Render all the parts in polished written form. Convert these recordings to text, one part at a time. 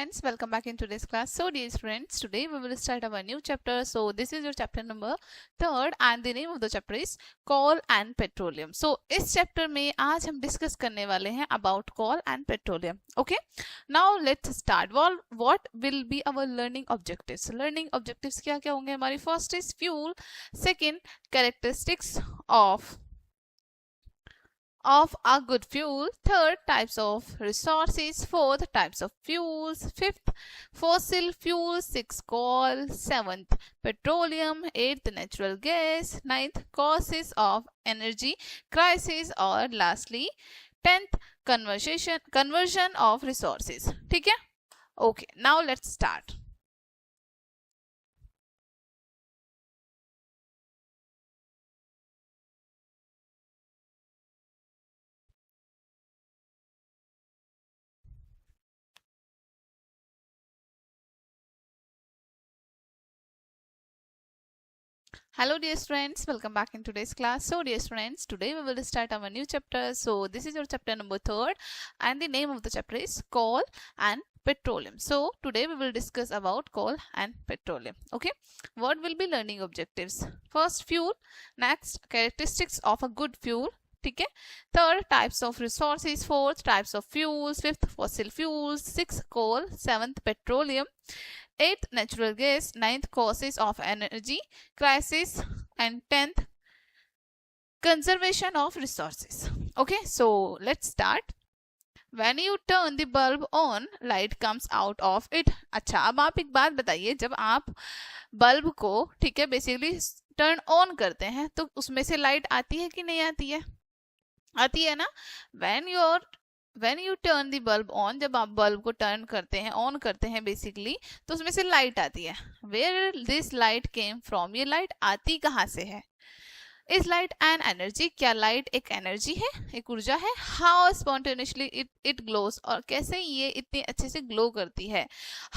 students, welcome back in today's class. So dear friends, today we will start our new chapter. So this is your chapter number 3rd and the name of the chapter is coal and petroleum. So इस chapter में आज हम discuss करने वाले हैं about coal and petroleum. Okay, now let's start. Well, what will be our learning objectives? Learning objectives क्या क्या होंगे हमारी? First is fuel, second characteristics of a good fuel, third types of resources, fourth types of fuels, fifth fossil fuels, sixth coal, seventh petroleum, eighth natural gas, ninth causes of energy crisis और lastly 10th conversion of resources. ठीक है? Okay, now let's start. Hello dear students, welcome back in today's class. So dear students, today we will start our new chapter. So this is your chapter number 3rd and the name of the chapter is coal and petroleum. So today we will discuss about coal and petroleum. Okay, what will be learning objectives? First fuel, next characteristics of a good fuel. ठीक है, third types of resources, fourth types of fuels, fifth fossil fuels, sixth coal, seventh petroleum, eighth natural gas, ninth causes of energy crisis and 10th conservation of resources. Okay, so let's start. When you turn the bulb on, light comes out of it. अच्छा, अब आप एक बात बताइए, जब आप bulb को ठीक है बेसिकली टर्न ऑन करते हैं तो उसमें से लाइट आती है कि नहीं आती है? आती है ना. when you turn the bulb on, जब आप बल्ब को टर्न करते हैं ऑन करते हैं बेसिकली तो उसमें से लाइट आती है. where this light came from, ये लाइट आती कहाँ से है? is light an energy, क्या लाइट एक एनर्जी है, एक ऊर्जा है? how spontaneously it glows, और कैसे ये इतने अच्छे से ग्लो करती है?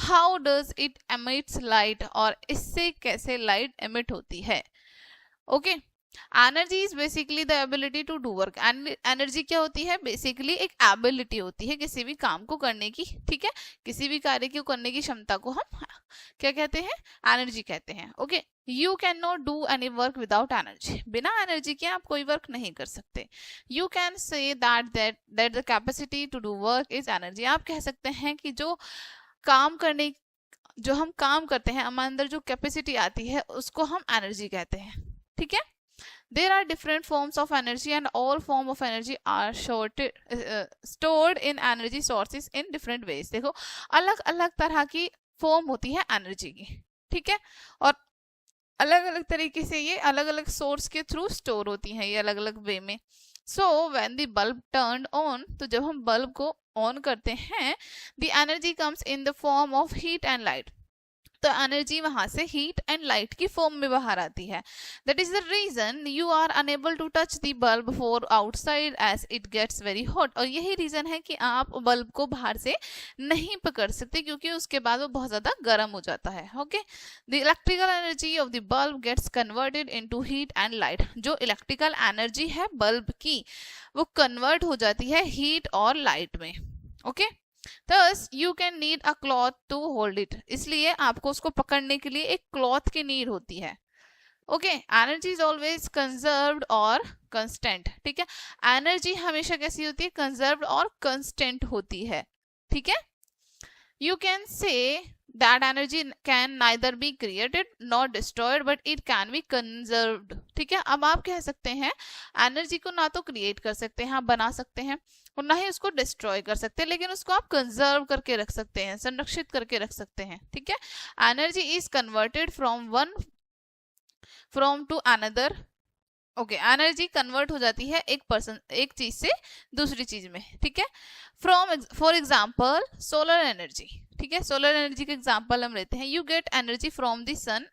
how does it emits light, और इससे कैसे लाइट एमिट होती है? Okay, energy is basically the ability to do work. Energy क्या होती है? बेसिकली एक एबिलिटी होती है किसी भी काम को करने की. ठीक है, किसी भी कार्य को करने की क्षमता को हम क्या कहते हैं? एनर्जी कहते हैं. Okay, you can not do any work without energy. बिना एनर्जी के आप कोई वर्क नहीं कर सकते. You can say that the capacity to do work is energy. आप कह सकते हैं कि जो हम काम करते हैं हमारे अंदर जो कैपेसिटी आती है उसको हम एनर्जी कहते हैं. ठीक है, there are different forms of energy and all form of energy are stored in energy sources in different ways. देखो, अलग अलग तरह की फॉर्म होती है एनर्जी की. ठीक है, और अलग अलग तरीके से ये अलग अलग सोर्स के थ्रू स्टोर होती हैं ये अलग अलग वे में. so when the bulb turned on, तो जब हम बल्ब को ऑन करते हैं the energy comes in the form of heat and light. तो एनर्जी वहां से हीट एंड लाइट की फॉर्म में बाहर आती है. That is the reason you are unable to touch the bulb for outside as it gets very hot. और यही रीजन है कि आप बल्ब को बाहर से नहीं पकड़ सकते क्योंकि उसके बाद वो बहुत ज्यादा गर्म हो जाता है. Okay, the electrical energy of the bulb gets converted into heat and light. जो इलेक्ट्रिकल एनर्जी है बल्ब की वो कन्वर्ट हो जाती है हीट और लाइट में. Okay, Thus, you can need a cloth to hold it. इसलिए आपको उसको पकड़ने के लिए एक क्लॉथ की नीड होती है. Okay, energy is always conserved और कंस्टेंट. ठीक है, एनर्जी हमेशा कैसी होती है? कंजर्व्ड और कंस्टेंट होती है. ठीक है, you can say that energy can neither be created nor destroyed but it can be conserved. ठीक है, अब आप कह सकते हैं एनर्जी को ना तो क्रिएट कर सकते हैं, आप बना सकते हैं, और ना ही उसको डिस्ट्रॉय कर सकते हैं, लेकिन उसको आप कंजर्व करके रख सकते हैं, संरक्षित करके रख सकते हैं. ठीक है, energy is converted from to another. Okay, energy convert हो जाती है एक चीज से दूसरी चीज में. ठीक है, फॉर एग्जाम्पल सोलर एनर्जी. ठीक है, सोलर एनर्जी का एग्जाम्पल हम लेते हैं. You get energy from the sun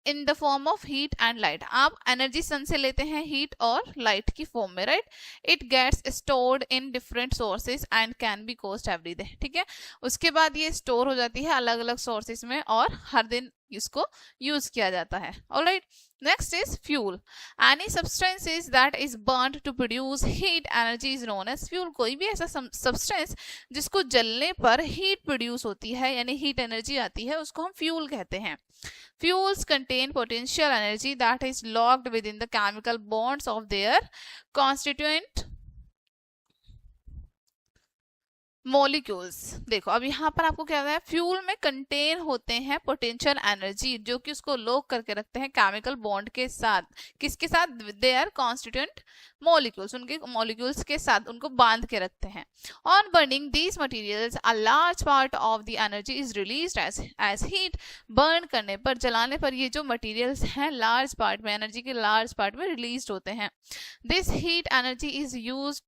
in the form of heat and light. आप एनर्जी सन से लेते हैं हीट और लाइट की फॉर्म में. Right, it gets stored in different sources and can be cost every day. ठीक है, उसके बाद ये स्टोर हो जाती है अलग अलग सोर्सेज में और हर दिन इसको यूज किया जाता है। Alright, next is fuel. Any substances that is burned to produce heat energy is known as fuel. कोई भी ऐसा सब्सटेंस जिसको जलने पर हीट प्रोड्यूस होती है यानी हीट एनर्जी आती है उसको हम फ्यूल कहते हैं। Fuels contain potential energy that is locked within the chemical bonds of their constituent molecules. देखो अब यहाँ पर आपको क्या होता है, फ्यूल में कंटेन होते हैं पोटेंशियल एनर्जी जो कि उसको लॉक करके रखते हैं केमिकल बॉन्ड के साथ। किसके साथ? देयर कॉन्स्टिट्यूएंट मॉलिक्यूल्स, उनके मॉलिक्यूल्स के साथ उनको बांध के रखते हैं। On burning these materials a large part of the energy is released as heat. Burn करने पर, जलाने पर ये जो मटेरियल्स हैं लार्ज पार्ट में, एनर्जी के लार्ज पार्ट में रिलीज होते हैं। This heat energy is use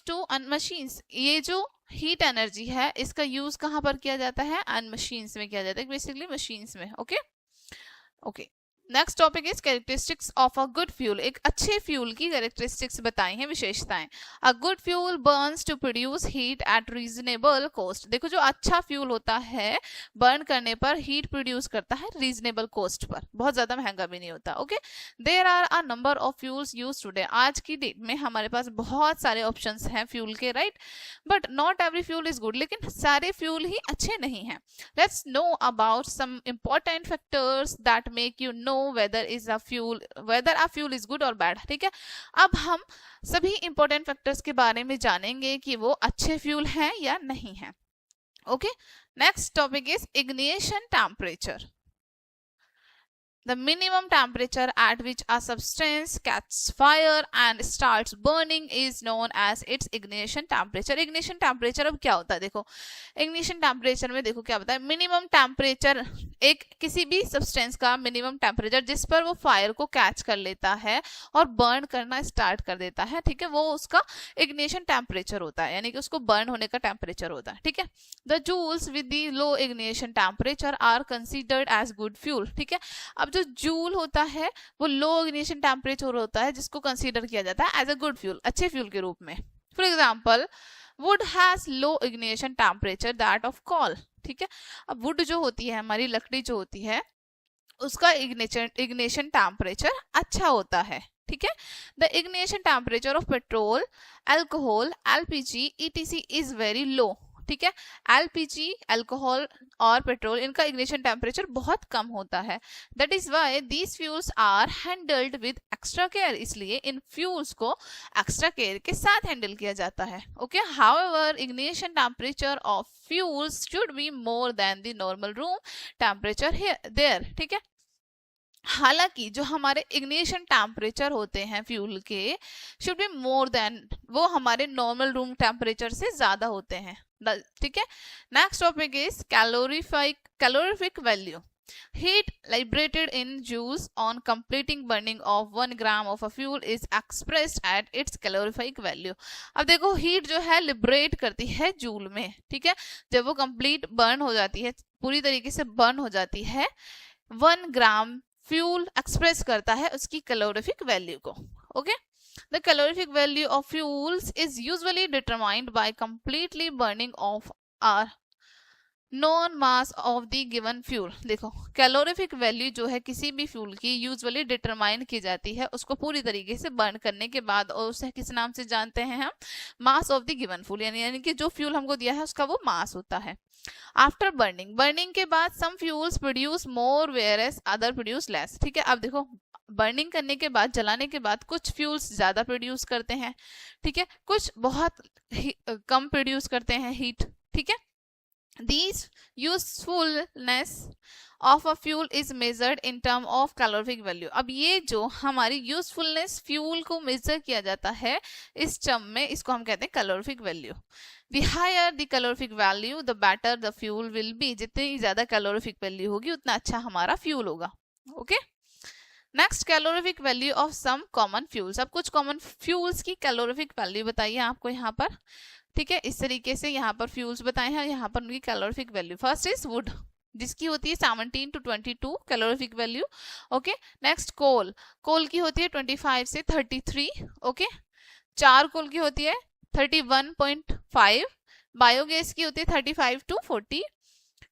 to run machines. ये जो हीट एनर्जी है इसका यूज कहाँ पर किया जाता है? अन मशीन्स में किया जाता है, बेसिकली मशीन्स में। Okay next topic is characteristics of a good fuel. एक अच्छे फ्यूल की कैरेक्टरिस्टिक्स बताई हैं, विशेषताएं। A good fuel burns to produce heat at reasonable cost. देखो जो अच्छा फ्यूल होता है बर्न करने पर हीट प्रोड्यूस करता है रीजनेबल कॉस्ट पर, बहुत ज्यादा महंगा भी नहीं होता। Okay, there are a number of fuels used today. आज की डेट में हमारे पास बहुत सारे ऑप्शंस हैं फ्यूल के, right, but not every fuel is good. लेकिन सारे फ्यूल ही अच्छे नहीं हैं। Let's know about some important factors that make you know whether a fuel is good or bad। ठीक है, अब हम सभी इंपॉर्टेंट फैक्टर्स के बारे में जानेंगे कि वो अच्छे फ्यूल हैं या नहीं हैं। Okay, next topic is ignition temperature. The minimum temperature at which a substance catches fire and starts burning is known as its ignition temperature। ignition temperature अब क्या होता है? देखो ignition temperature में देखो क्या होता है, मिनिमम टेम्परेचर, एक किसी भी सब्सटेंस का मिनिमम टेम्परेचर जिस पर वो फायर को कैच कर लेता है और बर्न करना स्टार्ट कर देता है, ठीक है, वो उसका इग्निशन टेम्परेचर होता है, यानी कि उसको बर्न होने का टेम्परेचर होता है। ठीक है, the joules with the low ignition temperature are considered as good fuel. ठीक है, अब जो जूल होता है वो लो इग्निशन टेम्परेचर होता है जिसको कंसीडर किया जाता है एज अ गुड फ्यूल, अच्छे फ्यूल के रूप में। For example would has low ignition temperature that of call. ठीक है, अब वुड जो होती है, हमारी लकड़ी जो होती है, उसका इग्निशन टेम्परेचर अच्छा होता है। ठीक है, the ignition temperature of petrol, alcohol, LPG etc is very low. ठीक है, एलपीजी, अल्कोहल और पेट्रोल, इनका इग्निशन टेम्परेचर बहुत कम होता है। That is why these fuels are handled with extra care. इसलिए इन फ्यूल्स को एक्स्ट्रा केयर के साथ हैंडल किया जाता है। Okay, however ignition temperature of fuels should be more than the normal room temperature there. ठीक है, हालांकि जो हमारे इग्निशन टेम्परेचर होते हैं फ्यूल के शुड बी मोर देन, वो हमारे नॉर्मल रूम टेम्परेचर से ज्यादा होते हैं। ठीक है, next topic is calorific value. Heat liberated in joules on completing burning of 1 gram of a fuel is expressed at its calorific value। अब देखो हीट जो है लिबरेट करती है जूल में। ठीक है, जब वो कंप्लीट बर्न हो जाती है, पूरी तरीके से बर्न हो जाती है, 1 ग्राम फ्यूल एक्सप्रेस करता है उसकी कैलोरीफिक वैल्यू को। Okay, the calorific value of fuels is usually determined by completely burning of a known mass of the given fuel। देखो कैलोरीफिक वैल्यू जो है किसी भी फ्यूल की यूजुअली डिटरमाइन की जाती है उसको पूरी तरीके से बर्न करने के बाद, और उसे किस नाम से जानते हैं हम? Mass of the given fuel, यानी कि जो फ्यूल हमको दिया है उसका वो मास होता है। आफ्टर बर्निंग के बाद some fuels produce more whereas other produce less. ठीक है, अब देखो बर्निंग करने के बाद, जलाने के बाद कुछ फ्यूल्स ज्यादा प्रोड्यूस करते हैं, ठीक है, कुछ बहुत कम प्रोड्यूस करते हैं हीट। ठीक है, These usefulness of a fuel is measured in term of calorific value। अब ये जो हमारी यूजफुलनेस फ्यूल को मेजर किया जाता है इस टर्म में, इसको हम कहते हैं calorific value. The higher the calorific value, the better the fuel will be। जितनी ज्यादा कैलोरीफिक वैल्यू होगी उतना अच्छा हमारा फ्यूल होगा। Okay, next calorific value of some common fuels. अब कुछ कॉमन फ्यूल्स की कैलोरीफिक वैल्यू बताइए आपको यहाँ पर। ठीक है, इस तरीके से यहाँ पर फ्यूल्स बताए हैं, यहाँ पर उनकी calorific value. First is wood जिसकी होती है 17 to 22 calorific value. Okay, next coal की होती है 25 से 33। ओके, चारकोल की होती है 31.5, बायोगैस की होती है 35 to 40,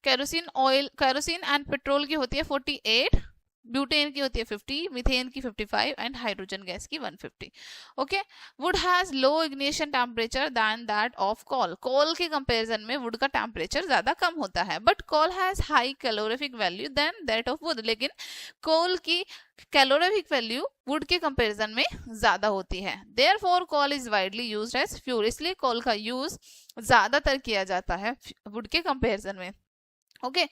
केरोसिन एंड पेट्रोल की होती है 48, ब्यूटेन की होती है 50, मीथेन की 55 एंड हाइड्रोजन गैस की 150. Okay. Wood has low ignition temperature than that of coal. Coal के कंपैरिजन में वुड का टेम्परेचर ज्यादा कम होता है, but coal has high calorific value than that of wood. लेकिन कोल की कैलोरीफिक वैल्यू वुड के कंपैरिजन में ज्यादा होती है. Therefore coal is widely used as fuel. इसलिए कोल का यूज ज्यादातर किया जाता है वुड के कंपैरिजन में. Okay.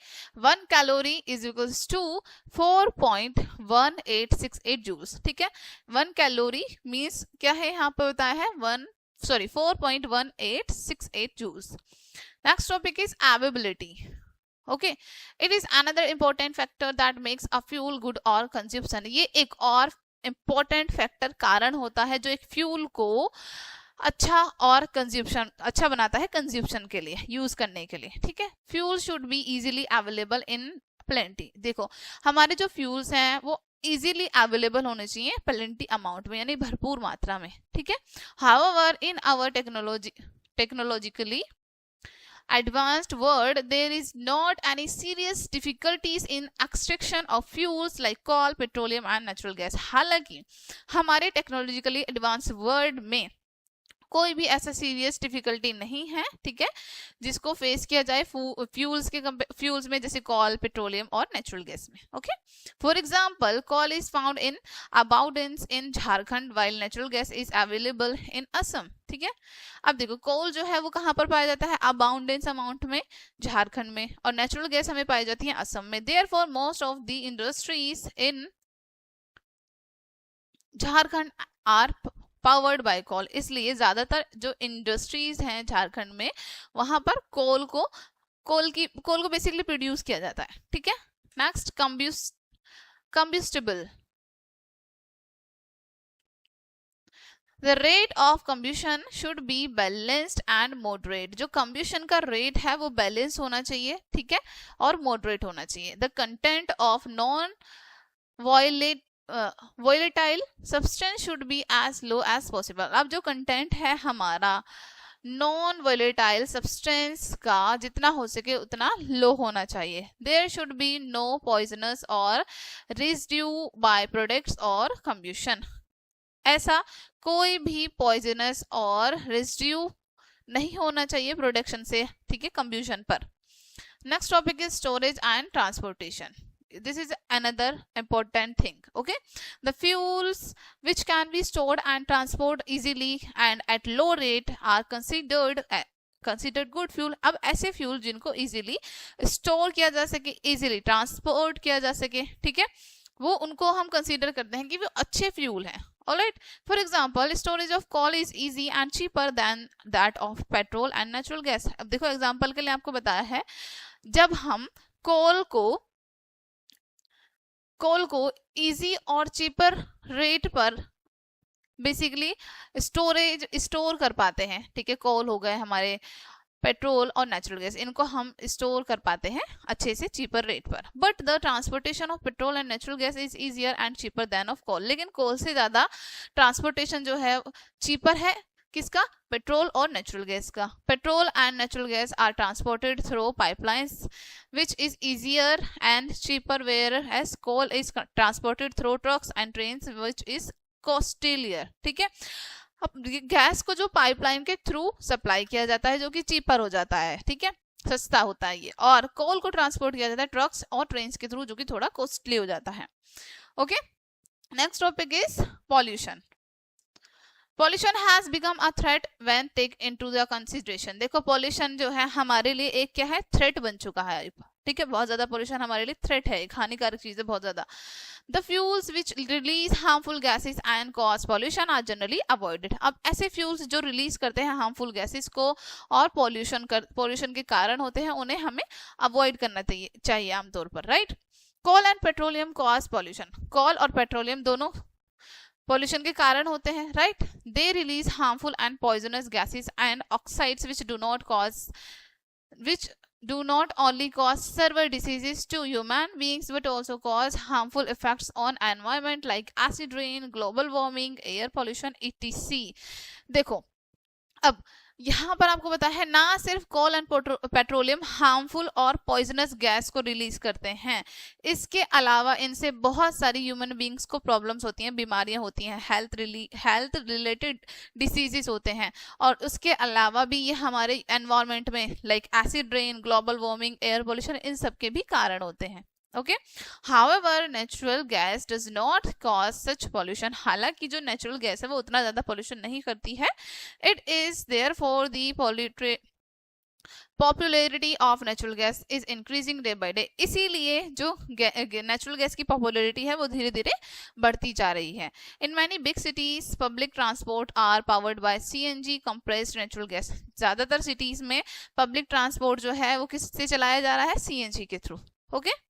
1 calorie is equals to 4.1868 joules. ठीक है. 1 कैलोरी मीन्स क्या है यहाँ पे बताया है 4.1868 joules. Next topic is availability. Okay, it is another important factor that makes a fuel good or consumption. ये एक और important factor कारण होता है जो एक फ्यूल को अच्छा और कंज्यूप्शन अच्छा बनाता है कंज्यूप्शन के लिए, यूज करने के लिए. ठीक है. Fuel should be easily available in plenty. देखो हमारे जो फ्यूल्स हैं वो इजीली अवेलेबल होने चाहिए प्लेंटी अमाउंट में, यानी भरपूर मात्रा में. ठीक है. However in our technologically advanced world there is not any serious difficulties in extraction of fuels like coal, petroleum and natural gas. हालांकि हमारे टेक्नोलॉजिकली एडवांस वर्ल्ड में कोई भी ऐसा सीरियस डिफिकल्टी नहीं है. ठीक है. जिसको फेस किया जाए फ्यूल्स में, जैसे कॉल, पेट्रोलियम और नेचुरल गैस में. Okay. For example coal is found in abundance in Jharkhand while natural gas is available in Assam. ठीक है. अब देखो कोल जो है वो कहाँ पर पाया जाता है अबाउंडेंस अमाउंट में झारखंड में, और नेचुरल गैस हमें पाई जाती है असम में. Therefore most of the industries in Jharkhand are powered by coal. इसलिए ज्यादातर जो इंडस्ट्रीज हैं झारखंड में वहां पर कोल को बेसिकली प्रोड्यूस किया जाता है. ठीक है. Next combustible. The rate of combustion should be balanced and moderate. जो कंब्यूशन का रेट है वो बैलेंस होना चाहिए. ठीक है. और मॉडरेट होना चाहिए. The content of non volatile substance should be as low as possible. अब जो कंटेंट है हमारा नॉन वोलेटाइल सब्सटेंस का जितना हो सके उतना लो होना चाहिए. There should be no poisonous और रेजिड्यू बाय प्रोडक्ट्स और कंब्यूशन. ऐसा कोई भी पॉइजनस और रेजिड्यू नहीं होना चाहिए प्रोडक्शन से. ठीक है. कंब्यूशन पर. Next topic is storage and transportation. This is another important thing. Okay, the fuels which can be stored and transported easily and at low rate are considered good fuel. अब ऐसे fuel जिनको easily store किया जा सके, easily transport किया जा सके, ठीक है, वो उनको हम कंसीडर करते हैं कि वो अच्छे फ्यूल हैं. Alright. For example, storage of coal is easy and cheaper than that of petrol and natural gas. अब देखो एग्जांपल के लिए आपको बताया है, जब हम कोल को इजी और चीपर रेट पर बेसिकली स्टोर कर पाते हैं. ठीक है. कोल हो गए हमारे, पेट्रोल और नेचुरल गैस, इनको हम स्टोर कर पाते हैं अच्छे से चीपर रेट पर. But the transportation of petrol and natural gas is easier and cheaper than of coal. लेकिन कोल से ज्यादा ट्रांसपोर्टेशन जो है चीपर है. किसका? पेट्रोल और नेचुरल गैस का. Petrol and natural gas are transported through pipelines which is easier and cheaper, whereas coal is transported through trucks and trains which is costlier. ठीक है. अब गैस को जो पाइपलाइन के थ्रू सप्लाई किया जाता है जो कि चीपर हो जाता है. ठीक है. सस्ता होता है ये. और कोल को ट्रांसपोर्ट किया जाता है ट्रक्स और ट्रेन्स के थ्रू जो कि थोड़ा कॉस्टली हो जाता है. Okay. Next topic is pollution. Pollution has become a threat when take into the consideration. देखो पॉल्यूशन जो है हमारे लिए एक क्या है, थ्रेट बन चुका है. ठीक है. बहुत ज्यादा पॉल्यूशन हमारे लिए थ्रेट है, एक हानिकारक चीज है बहुत ज्यादा. The fuels which release harmful gases and cause pollution are generally avoided. अब ऐसे फ्यूल्स जो रिलीज करते हैं हार्मफुल गैसेस को और पॉल्यूशन के कारण होते हैं, उन्हें हमें अवॉइड करना चाहिए आमतौर पर. Right. Coal and petroleum cause pollution. Coal और पेट्रोलियम दोनों पॉल्यूशन के कारण होते हैं. Right. They release harmful and poisonous gases and oxides which do not only cause several diseases to human beings but also cause harmful effects on environment like acid rain, global warming, air pollution, etc. देखो अब यहाँ पर आपको पता है ना सिर्फ कोल and petroleum harmful और पॉइजनस गैस को रिलीज करते हैं, इसके अलावा इनसे बहुत सारी ह्यूमन बींग्स को प्रॉब्लम्स होती हैं, बीमारियां होती हैं, हेल्थ रिलेटेड डिसीजेस होते हैं, और उसके अलावा भी ये हमारे एनवायरनमेंट में like acid rain, global warming, air pollution, इन सब के भी कारण होते हैं। Okay, however natural gas does not cause such pollution, हालांकि जो नेचुरल गैस है वो उतना ज्यादा पॉल्यूशन नहीं करती है। It is therefore the popularity of natural gas is increasing day by day, इसीलिए जो नेचुरल गैस की पॉपुलैरिटी है वो धीरे धीरे बढ़ती जा रही है। In many big cities public transport are powered by CNG compressed natural gas, ज्यादातर सिटीज में पब्लिक ट्रांसपोर्ट जो है वो किससे चलाया जा रहा है, सीएनजी के through. Okay,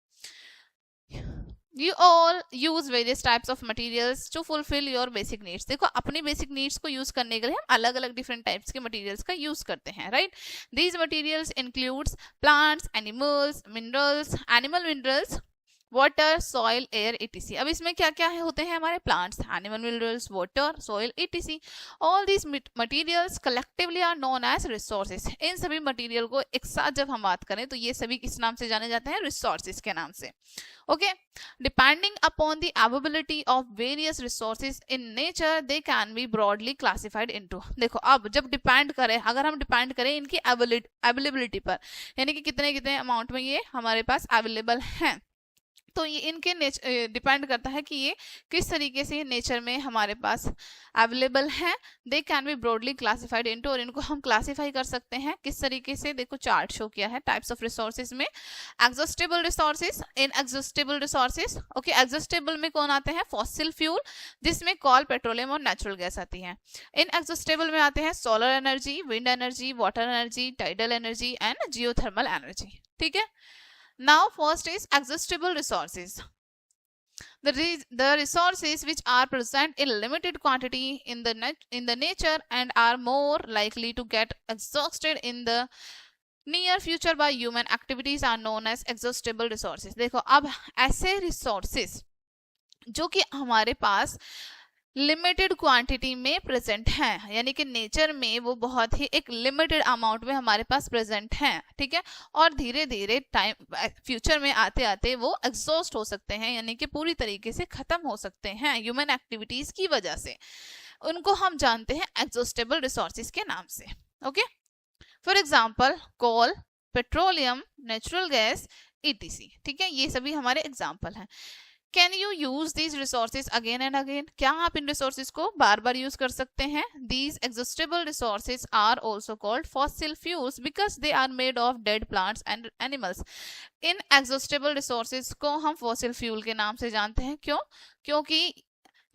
You all use various types of materials to fulfill your basic needs. देखो अपनी basic needs को use करने के लिए हम अलग अलग different types के materials का use करते हैं, right? These materials includes plants, animals, minerals, animal minerals, water, soil, air, etc. अब इसमें क्या क्या होते हैं हमारे plants, animal minerals, water, soil, etc. All these materials collectively are known as resources. इन सभी मटेरियल को एक साथ जब हम बात करें तो ये सभी किस नाम से जाने जाते हैं, रिसोर्सेज के नाम से। Okay, depending upon the availability of various resources in nature they can be broadly classified into. देखो अब जब डिपेंड करें, अगर हम डिपेंड करें इनकी अवेलेबिलिटी पर, यानी कि कितने कितने अमाउंट में ये हमारे पास अवेलेबल हैं, तो ये इनके डिपेंड करता है कि ये किस तरीके से नेचर में हमारे पास अवेलेबल हैं। They can be broadly classified into, और इनको हम क्लासिफाई कर सकते हैं किस तरीके से, देखो चार्ट शो किया है टाइप्स ऑफ रिसोर्सेज में। Exhaustible resources, inexhaustible resources. Okay, exhaustible में कौन आते हैं, फॉसिल फ्यूल, जिसमें कोल, पेट्रोलियम और नेचुरल गैस आती है। इनएग्जॉस्टेबल में आते हैं solar energy, wind energy, water energy, tidal energy and geothermal energy. ठीक है, now first is exhaustible resources. The resources which are present in limited quantity in the nature and are more likely to get exhausted in the near future by human activities are known as exhaustible resources. देखो अब ऐसे resources जो कि हमारे पास limited quantity में present हैं, यानी कि नेचर में वो बहुत ही एक लिमिटेड अमाउंट में हमारे पास प्रेजेंट हैं, ठीक है, और धीरे धीरे टाइम फ्यूचर में आते आते वो एग्जॉस्ट हो सकते हैं, यानी कि पूरी तरीके से खत्म हो सकते हैं ह्यूमन एक्टिविटीज की वजह से। उनको हम जानते हैं एग्जॉस्टेबल रिसोर्सेज के नाम से। Okay, for example coal, petroleum, natural gas, etc. ठीक है, ये सभी हमारे एग्जाम्पल हैं। Can you use these resources again and again, क्या आप इन रिसोर्सेज को बार बार यूज कर सकते हैं। These exhaustible resources are also called fossil fuels because they are made of dead plants and animals. इन एग्जॉस्टेबल रिसोर्सेज को हम फॉसिल फ्यूल के नाम से जानते हैं, क्यों, क्योंकि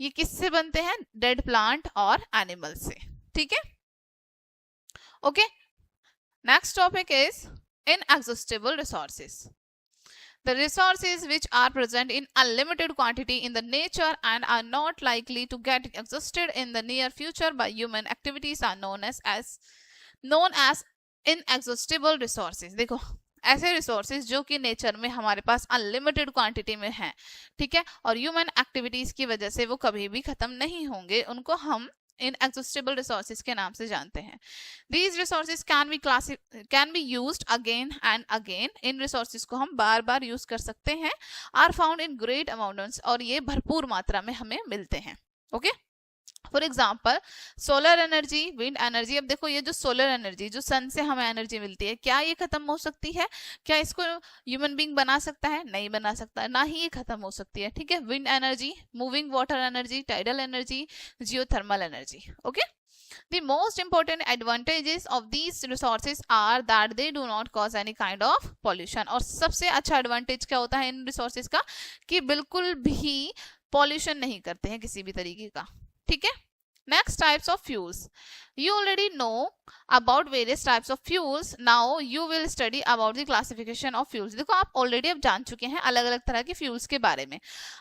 ये किससे बनते हैं, डेड प्लांट और एनिमल से। ठीक है, okay, next topic is inexhaustible resources. The resources which are present in unlimited quantity in the nature and are not likely to get exhausted in the near future by human activities are known as inexhaustible resources. देखो ऐसे resources जो कि nature में हमारे पास unlimited quantity में हैं, ठीक है, और ह्यूमन एक्टिविटीज की वजह से वो कभी भी खत्म नहीं होंगे, उनको हम inexhaustible resources के नाम से जानते हैं। These resources can be used again and again. In resources को हम बार बार यूज कर सकते हैं। Are found in great abundance, और ये भरपूर मात्रा में हमें मिलते हैं। Okay, for example solar energy, wind energy. अब देखो ये जो सोलर एनर्जी, जो सन से हमें एनर्जी मिलती है, क्या ये खत्म हो सकती है, क्या इसको ह्यूमन बींग बना सकता है, नहीं बना सकता, ना ही ये खत्म हो सकती है। ठीक है, wind energy, moving water energy, tidal energy, geothermal energy. Okay, the most important advantages of these resources are that they do not cause any kind of pollution. और सबसे अच्छा एडवांटेज क्या होता है इन रिसोर्सेज का, कि बिल्कुल भी पॉल्यूशन नहीं करते हैं किसी भी तरीके का। ठीक है, next types of fuels. You already know about various types of fuels. Now you will study about the classification of fuels. देखो आप ऑलरेडी अब जान चुके हैं अलग अलग तरह के फ्यूल्स के बारे में,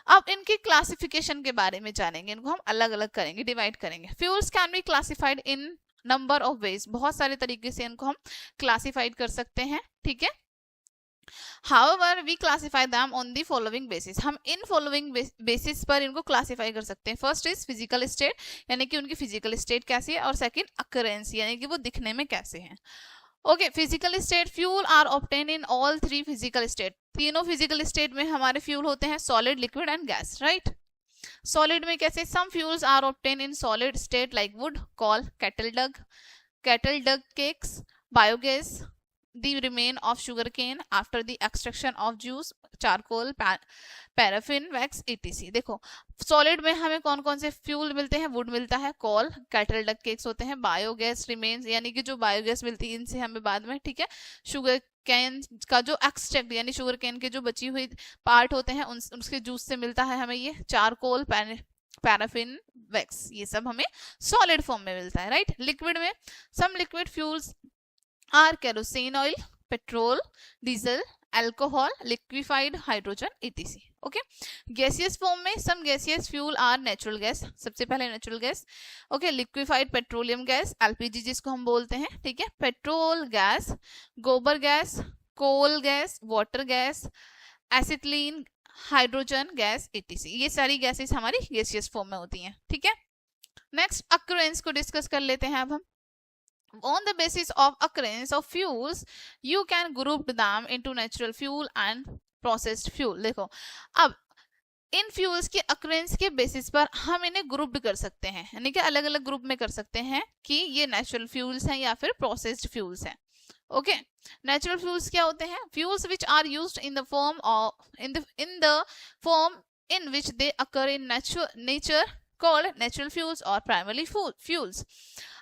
अब इनके क्लासिफिकेशन के बारे में जानेंगे, इनको हम अलग अलग करेंगे, डिवाइड करेंगे। Fuels can be classified in number of ways, बहुत सारे तरीके से इनको हम क्लासिफाइड कर सकते हैं। ठीक है, However, we classify them on the following basis. हम इन following basis पर इनको classify कर सकते हैं. First is physical state, यानी कि उनकी physical state कैसी है, और second occurrence, यानी कि वो दिखने में कैसे हैं. Okay, physical state, fuel are obtain in all three physical state. तीनों फिजिकल स्टेट में हमारे फ्यूल होते हैं solid, liquid and gas, right. Solid में कैसे? Some fuels are obtain in solid state like wood, coal, cattle dung cakes, biogas, the remain of sugarcane after the extraction of juice, charcoal, paraffin, wax, etc. देखो, solid में हमें कौन कौन से fuel मिलते हैं? वुड मिलता है, कॉल, कैटल डक केक्स होते हैं, बायोगैस रिमेन्स, यानी कि जो बायोगैस मिलती है इनसे हमें बाद में, ठीक है, शुगर कैन का जो एक्सट्रैक्ट यानी शुगर कैन के जो बची हुई पार्ट होते हैं उसके जूस से मिलता है हमें ये, चारकोल, पैराफिन, वैक्स, ये सब हमें सॉलिड फॉर्म में मिलता है, राइट. लिक्विड में some liquid fuels are kerosene oil, petrol, diesel, alcohol, liquefied hydrogen, etc. Okay. Gaseous form में some gaseous fuel are natural gas, सबसे पहले natural gas. Okay, liquefied petroleum gas, LPG जिसको हम बोलते हैं, ठीक है, petrol gas, गोबर gas, coal gas, water gas, acetylene, hydrogen gas, etc. ये सारी गैसेस हमारी gaseous form में होती हैं, ठीक है. नेक्स्ट occurrence को डिस्कस कर लेते हैं अब हम. On the basis of occurrence of fuels, you can group them into natural fuel and processed fuel. देखो, अब इन फ्यूल्स की occurrence के बेसिस पर हम इन्हें ग्रुप कर सकते हैं, यानी कि अलग अलग ग्रुप में कर सकते हैं कि ये नेचुरल फ्यूल्स हैं या फिर प्रोसेस्ड फ्यूल्स हैं. ओके, नेचुरल फ्यूल्स क्या होते हैं? Fuels which are used in the form in which they occur in nature called natural fuels or primarily fuels.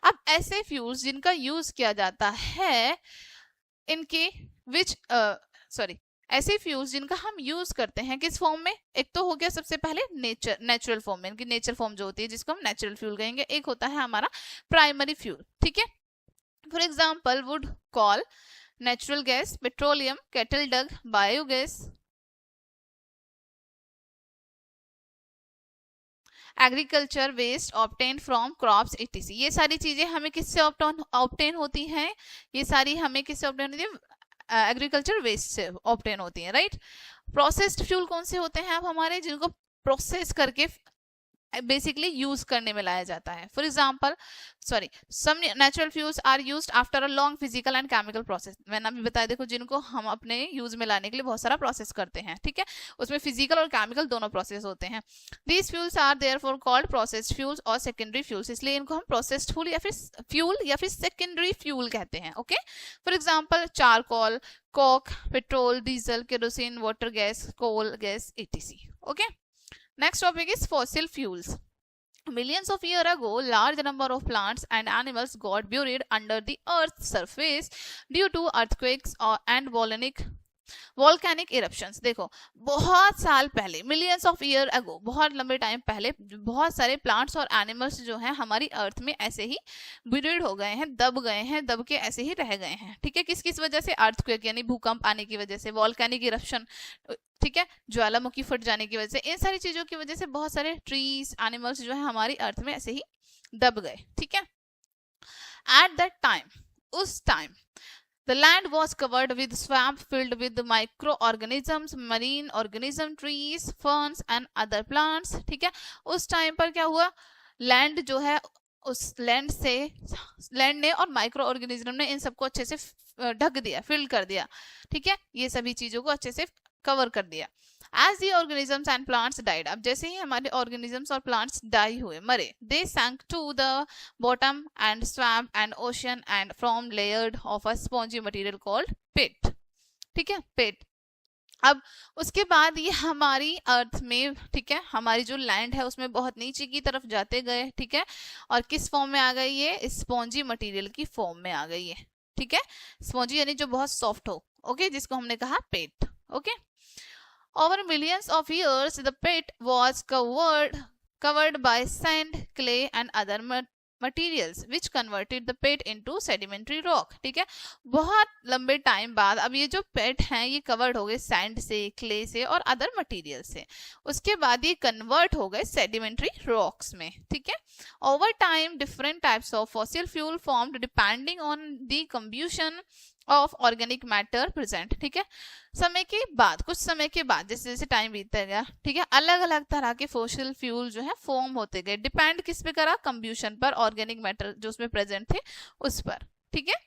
अब ऐसे फ्यूल्स जिनका यूज किया जाता है इनके ऐसे फ्यूल्स जिनका हम यूज करते हैं किस फॉर्म में? एक तो हो गया सबसे पहले नेचुरल फॉर्म में, इनकी नेचर फॉर्म जो होती है जिसको हम नेचुरल फ्यूल कहेंगे. एक होता है हमारा प्राइमरी फ्यूल, ठीक है. For example wood, coal, natural gas, petroleum, cattle dung, biogas, agriculture waste obtain from crops, etc. ये सारी चीजें हमें किससे ऑब्टेन होती हैं? ये सारी हमें किससे ऑब्टेन होती है? एग्रीकल्चर वेस्ट से ऑब्टेन होती है, राइट. प्रोसेस्ड फ्यूल कौन से होते हैं? अब हमारे जिनको प्रोसेस करके बेसिकली यूज करने में लाया जाता है. For example some natural fuels are used after a long physical and chemical process. मैंने अभी बताया, देखो, जिनको हम अपने यूज में लाने के लिए बहुत सारा प्रोसेस करते हैं, ठीक है, उसमें फिजिकल और केमिकल दोनों प्रोसेस होते हैं. These fuels are therefore called processed fuels और सेकेंडरी फ्यूल्स, इसलिए इनको हम प्रोसेस्ड फ्यूल या फिर सेकेंडरी फ्यूल कहते हैं. Okay, for example charcoal, coke, petrol, diesel, kerosene, water gas, coal gas, etc. Okay. Next topic is fossil fuels. Millions of years ago, large number of plants and animals got buried under the earth's surface due to earthquakes and volcanic eruptions. देखो, बहुत साल पहले, millions of year ago, बहुत लंबे time पहले, बहुत सारे plants और एनिमल्स जो हैं हमारी अर्थ में ऐसे ही ब्यूरिड हो गए हैं, दब गए हैं, दब के ऐसे ही रह गए हैं, ठीक है. किस वजह से? अर्थक्वेक यानी भूकंप आने की वजह से, वॉल्केनिक इरप्शन, ठीक है, ज्वालामुखी फट जाने की वजह से, इन सारी चीजों की वजह से बहुत सारे ट्रीज, एनिमल्स जो है हमारी अर्थ में ऐसे ही दब गए, ठीक है. एट दैट टाइम, उस time, the land was covered with swamp filled with microorganisms, marine organism, trees, ferns and other plants, ठीक है. उस टाइम पर क्या हुआ? लैंड जो है, उस लैंड ने और माइक्रो ऑर्गेनिज्म ने इन सबको अच्छे से ढक दिया, फिल कर दिया, ठीक है, ये सभी चीजों को अच्छे से कवर कर दिया. As the organisms and plants died, अब जैसे ही हमारे organisms और plants die हुए, मरे, they sank to the bottom and swamp and ocean and formed layered of a spongy material called peat, ठीक है, peat. अब उसके बाद ये हमारी अर्थ में, ठीक है, हमारी जो लैंड है उसमें बहुत नीचे की तरफ जाते गए, ठीक है, और किस फॉर्म में आ गई? ये स्पॉन्जी मटेरियल की फॉर्म में आ गई है, ठीक है. स्पॉन्जी यानी जो बहुत सॉफ्ट हो, ओके, जिसको हमने कहा peat. Okay, over millions of years the pit was covered by sand, clay and other materials which converted the pit into sedimentary rock, ठीक है. बहुत लंबे टाइम बाद अब ये जो पेट हैं ये कवर्ड हो गए सैंड से, क्ले से और अदर मटेरियल से. उसके बाद ये कन्वर्ट हो गए सेडिमेंट्री रॉक्स में, ठीक है. Over time, different types of fossil fuel formed depending on the combustion of organic matter present. ठीक है, समय के बाद, कुछ समय के बाद, जैसे जैसे टाइम बीतता गया, ठीक है, अलग अलग तरह के फॉसिल फ्यूल जो है फॉर्म होते गए. डिपेंड किस पे करा? कंब्यूशन पर, ऑर्गेनिक मैटर जो उसमें प्रेजेंट थे उस पर. ठीक है,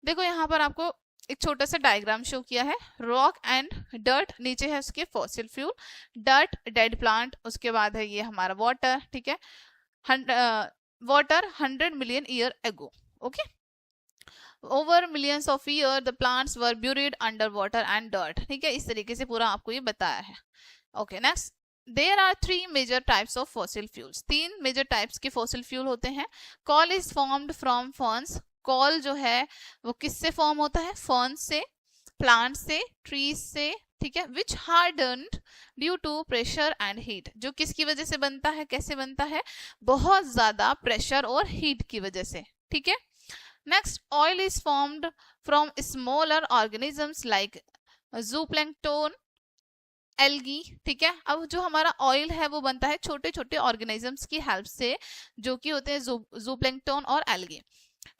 देखो यहाँ पर आपको एक छोटा सा डायग्राम शो किया है. रॉक एंड डर्ट, नीचे है उसके fossil fuel, dirt dead plant, उसके बाद है ये हमारा वाटर. ठीक है, water 100 million year ago. Okay, over millions of year the plants were buried under water and dirt. ठीक है, इस तरीके से पूरा आपको ये बताया है. Okay, next, there are 3 major types of fossil fuels. 3 major types के फॉसिल फ्यूल होते हैं. Coal is formed from ferns. Coal जो है वो किससे फॉर्म होता है? फर्न्स से, प्लांट से, ट्रीज से. ठीक है, which hardened due to pressure and heat. जो किसकी वजह से बनता है, कैसे बनता है? बहुत ज्यादा प्रेशर और हीट की वजह से. ठीक है, next, oil is formed from smaller organisms like जूप्लैंक्टन, algae. ठीक है, अब जो हमारा ऑयल है वो बनता है छोटे छोटे ऑर्गेनिजम्स की हेल्प से, जो कि होते हैं जूप्लैंक्टन और algae.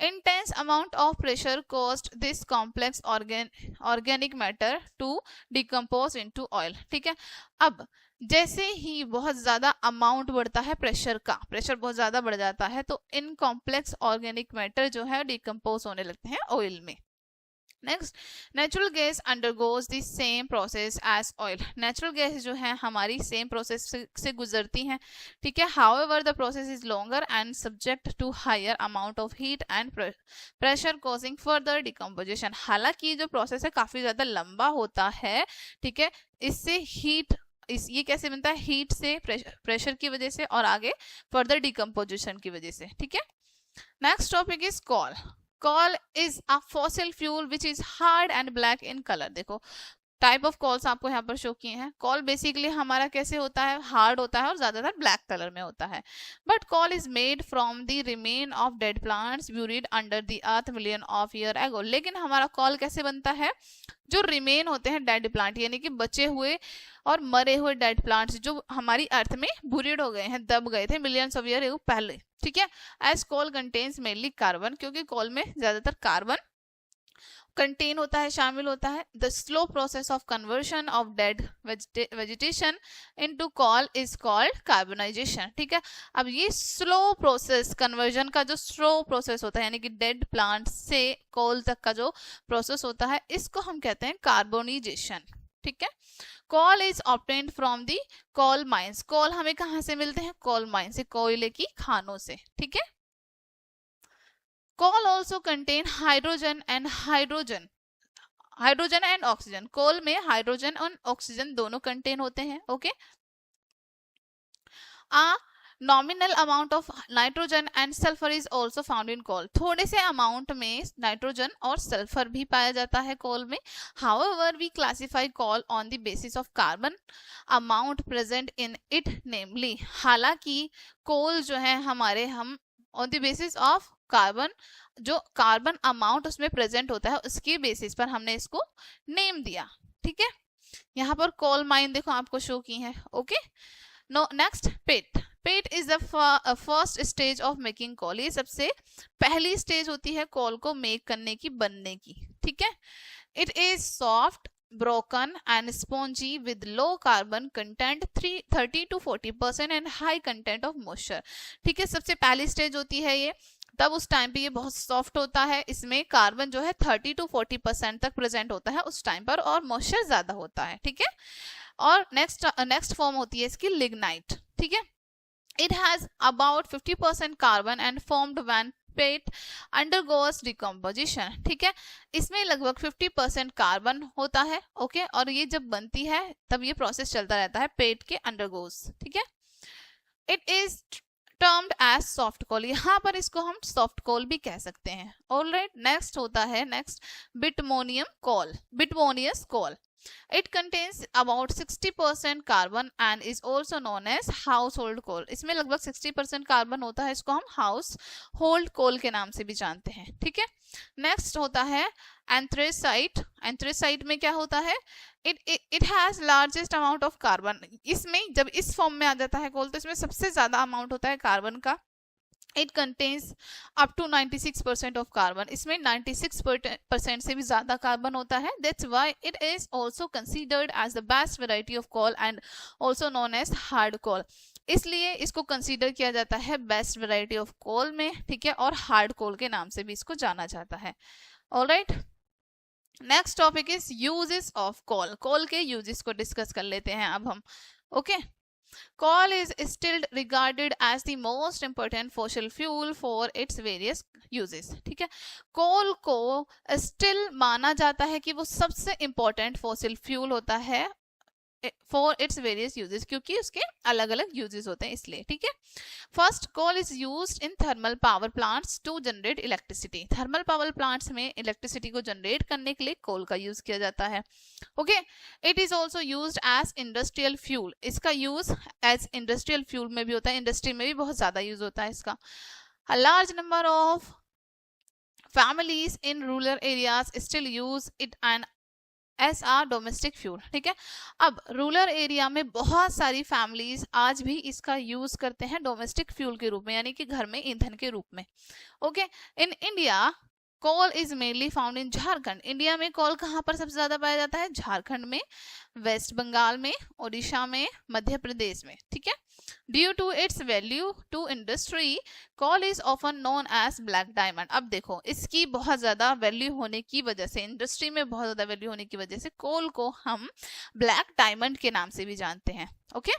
Intense amount of pressure caused this complex organic matter to decompose into oil. ठीक है, अब जैसे ही बहुत ज्यादा अमाउंट बढ़ता है प्रेशर का, प्रेशर बहुत ज्यादा बढ़ जाता है, तो इन कॉम्प्लेक्स ऑर्गेनिक मैटर जो है डिकम्पोज होने लगते हैं ऑयल में. Next, natural gas undergoes the same process as oil. Natural gas जो है हमारी सेम प्रोसेस से गुजरती हैं. ठीक है, however the process is longer and subject to higher amount of heat and pressure causing further decomposition. हालांकि जो प्रोसेस है काफी ज्यादा लंबा होता है. ठीक है, इससे हीट, ये कैसे बनता है? हीट से, प्रेशर की वजह से, और आगे फर्दर डिकम्पोजिशन की वजह से. ठीक है, next topic is call. Coal is a fossil fuel which is hard and black in color. देखो टाइप ऑफ कॉल्स आपको यहाँ पर शो किए हैं. कॉल बेसिकली हमारा कैसे होता है? हार्ड होता है और ज्यादातर ब्लैक कलर में होता है. But call is made from the remain of dead plants buried under the earth million of year ago. लेकिन हमारा कॉल कैसे बनता है? जो रिमेन होते हैं डेड प्लांट, यानी कि बचे हुए और मरे हुए डेड प्लांट्स जो हमारी अर्थ में बुरिड हो गए हैं, दब गए थे मिलियंस ऑफ ईयर पहले. ठीक है, as coal contains mainly carbon, क्योंकि कॉल में ज्यादातर कार्बन कंटेन होता है, शामिल होता है. The slow process of conversion of dead vegetation into coal is called carbonization. ठीक है, अब ये स्लो प्रोसेस, कन्वर्जन का जो स्लो प्रोसेस होता है, यानी कि डेड प्लांट से कॉल तक का जो प्रोसेस होता है, इसको हम कहते हैं कार्बोनाइजेशन. ठीक है, call is obtained from the call mines. Call हमें कहाँ से मिलते हैं? कॉल माइन से, कोयले की खानों से. ठीक है, coal also contain hydrogen and oxygen. coal में हाइड्रोजन और ऑक्सीजन दोनों कंटेन होते हैं. Okay, nominal amount of nitrogen and sulphur is also found in coal. थोड़े से अमाउंट में नाइट्रोजन और सल्फर भी पाया जाता है कोल में. However we classify coal on the basis of carbon amount present in it namely. हालांकि कोल जो है हमारे, हम on the basis of carbon, जो कार्बन अमाउंट उसमें प्रेजेंट होता है उसके बेसिस पर हमने इसको नेम दिया. ठीक है, यहाँ पर कोल माइन देखो आपको शो की है. Okay, no next, peat. Peat is the first stage of making coal. ये सबसे पहली स्टेज होती है कोल को मेक करने की, बनने की. ठीक है, it is soft, broken and spongy with low carbon content 30 to 40% and high content of moisture. ठीक है, सबसे पहली स्टेज होती है ये, तब उस टाइम पे ये बहुत सॉफ्ट होता है, इसमें कार्बन जो है 30 to 40% तक प्रेजेंट होता है उस टाइम पर, और मॉइस्चर ज्यादा होता है. ठीक है, और नेक्स्ट फॉर्म होती है इसकी लिग्नाइट. ठीक है, it has about 50% carbon and formed when pet undergoes decomposition. ठीक है, इसमें लगभग 50% कार्बन होता है. ओके, और ये जब बनती है तब ये प्रोसेस चलता रहता है पेट के अंडरगोस. ठीक है, it is termed as soft coal. यहाँ पर इसको हम सॉफ्ट कोल भी कह सकते हैं. ऑलराइट, नेक्स्ट होता है next bituminous coal, bituminous coal. It contains about 60% carbon and is also known as household coal. इसमें लगभग 60% कार्बन होता है, इसको हम हाउस होल्ड कोल के नाम से भी जानते हैं, ठीक है। नेक्स्ट होता है एंथ्रेसाइट। एंथ्रेसाइट में क्या होता है, it has largest amount of carbon. इसमें जब इस फॉर्म में आ जाता है कोल तो इसमें सबसे ज्यादा अमाउंट होता है कार्बन का। It contains up to 96% of carbon. इसमें 96% से भी ज्यादा कार्बन होता है। That's why it is also considered as the best variety of coal and also known as hard coal. इसलिए इसको कंसीडर किया जाता है बेस्ट वैरायटी ऑफ कोल में, ठीक है, और हार्ड कोल के नाम से भी इसको जाना जाता है। Alright, next topic is uses of coal. Coal के यूजेस को डिस्कस कर लेते हैं अब हम। Okay, coal is still regarded as the most important fossil fuel for its various uses, ठीक है। कोल को स्टिल माना जाता है कि वो सबसे इंपॉर्टेंट फॉसिल फ्यूल होता है फॉर इट्स वेरियस यूजेस, क्योंकि उसके अलग अलग यूजेस होते हैं इसलिए, ठीक है। First, coal is used in thermal power plants to generate electricity. Thermal power plants में इलेक्ट्रिसिटी को जनरेट करने के लिए कोल का यूज किया जाता है। Okay, it is also used as industrial fuel. इसका यूज एज इंडस्ट्रियल फ्यूल में भी होता है, इंडस्ट्री में भी बहुत ज्यादा यूज होता है इसका। A large number of families in rural areas still use it and S R domestic fuel, ठीक है। अब रूरल एरिया में बहुत सारी फैमिलीज आज भी इसका यूज करते हैं डोमेस्टिक फ्यूल के रूप में, यानी कि घर में ईंधन के रूप में। Okay, in India coal is mainly found in Jharkhand. India में कोल कहाँ पर सबसे ज्यादा पाया जाता है? झारखंड में, वेस्ट बंगाल में, ओडिशा में, मध्य प्रदेश में, ठीक है। Due to its value to industry, coal is often known as black diamond. अब देखो, इसकी बहुत ज्यादा वैल्यू होने की वजह से, इंडस्ट्री में बहुत ज्यादा वैल्यू होने की वजह से कोल को हम ब्लैक डायमंड के नाम से भी जानते हैं। Okay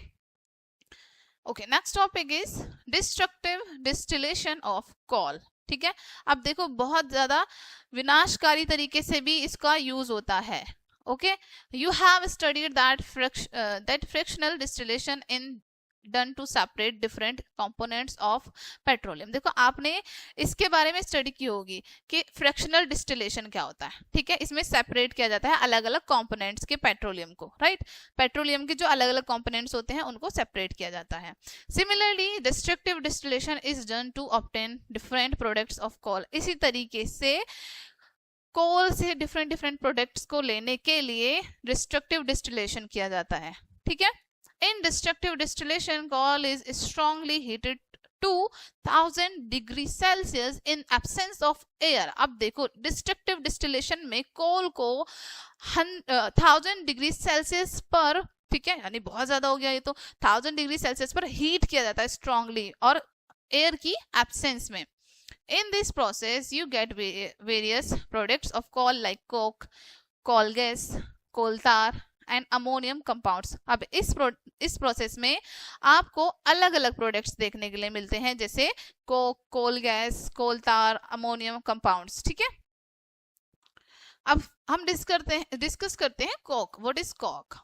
okay, next topic is destructive distillation of coal, ठीक है। अब देखो, बहुत ज्यादा विनाशकारी तरीके से भी इसका यूज होता है। Okay, you have studied that frictional distillation in done to separate different components of petroleum. देखो, आपने इसके बारे में स्टडी की होगी कि फ्रैक्शनल डिस्टिलेशन क्या होता है, ठीक है। इसमें सेपरेट किया जाता है अलग अलग कंपोनेंट्स के पेट्रोलियम को, राइट। पेट्रोलियम के जो अलग अलग कंपोनेंट्स होते हैं उनको सेपरेट किया जाता है। Similarly destructive distillation is done to obtain different products of coal. इसी तरीके से कोल से डिफरेंट डिफरेंट प्रोडक्ट्स को लेने के लिए डिस्ट्रक्टिव डिस्टिलेशन किया जाता है, ठीक है। In destructive distillation, coal is strongly heated to 1000 degrees Celsius in absence of air. अब देखो, डिस्ट्रक्टिव डिस्टिलेशन में कोल को 1000 डिग्री सेल्सियस पर, ठीक है, यानी बहुत ज्यादा हो गया ये तो, 1000 डिग्री सेल्सियस पर हीट किया जाता है स्ट्रांगली, और एयर की एब्सेंस में। In this process, you get various products of coal like coke, coal gas, coal tar and ammonium compounds. अब इस प्रोसेस में आपको अलग अलग प्रोडक्ट्स देखने के लिए मिलते हैं, जैसे कोक, कोल गैस, कोल तार, अमोनियम कंपाउंड्स, ठीक है। अब हम डिस्कस करते हैं coke. What is coke?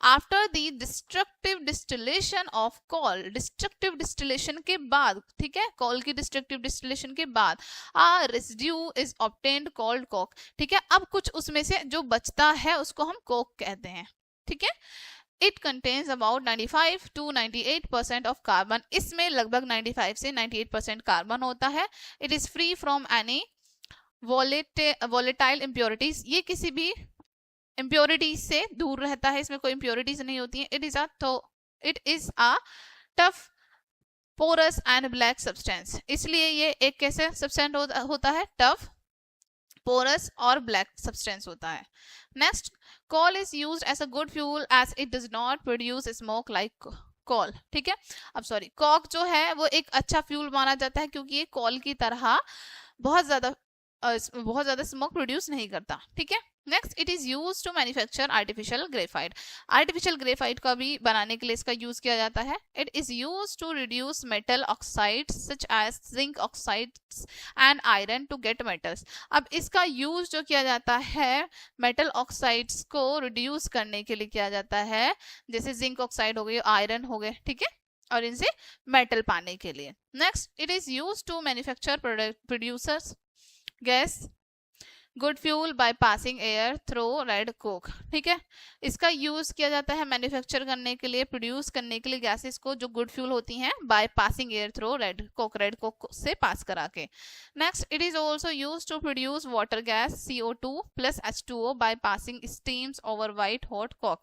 After the destructive distillation of coal, destructive distillation के बाद, ठीक है, कोल की डिस्ट्रक्टिव डिस्टिलेशन के बाद a residue is obtained called coke, ठीक है। अब कुछ उसमें से जो बचता है उसको हम कोक कहते हैं, ठीक है। It contains about 95 to 98% of carbon. इसमें लगभग 95 से 98% कार्बन होता है। It is free from any volatile impurities. ये किसी भी इम्प्योरिटीज से दूर रहता है, इसमें कोई इम्प्योरिटीज नहीं होती है। It is a tough, porous and black substance. इसलिए ये एक कैसे सब्सटेंस होता है? टफ, पोरस और ब्लैक सब्सटेंस होता है। Next, coal is used as a good fuel as it does not produce smoke like coal, ठीक है। अब सॉरी, कोक जो है वो एक अच्छा फ्यूल माना जाता है क्योंकि ये कोल की तरह बहुत ज्यादा स्मोक प्रोड्यूस नहीं करता, ठीक है। Next, it is use to manufacture artificial graphite. Artificial graphite का भी बनाने के लिए इसका यूज किया जाता है। It is use to reduce metal oxides such as zinc oxides and iron to get metals. अब इसका यूज जो किया जाता है मेटल ऑक्साइड्स को रिड्यूस करने के लिए किया जाता है, जैसे जिंक ऑक्साइड हो गए, आयरन हो गए, ठीक है, और इनसे मेटल पाने के लिए। Next, it is use to manufacture producers gas good fuel by passing air through red coke, ठीक है। इसका यूज किया जाता है मैन्युफैक्चर करने के लिए, प्रोड्यूस करने के लिए गैसेस को जो गुड फ्यूल होती हैं, by passing air through red coke से पास करा के। Next, it is also use to produce water gas CO2 plus H2O by passing steams over white hot coke.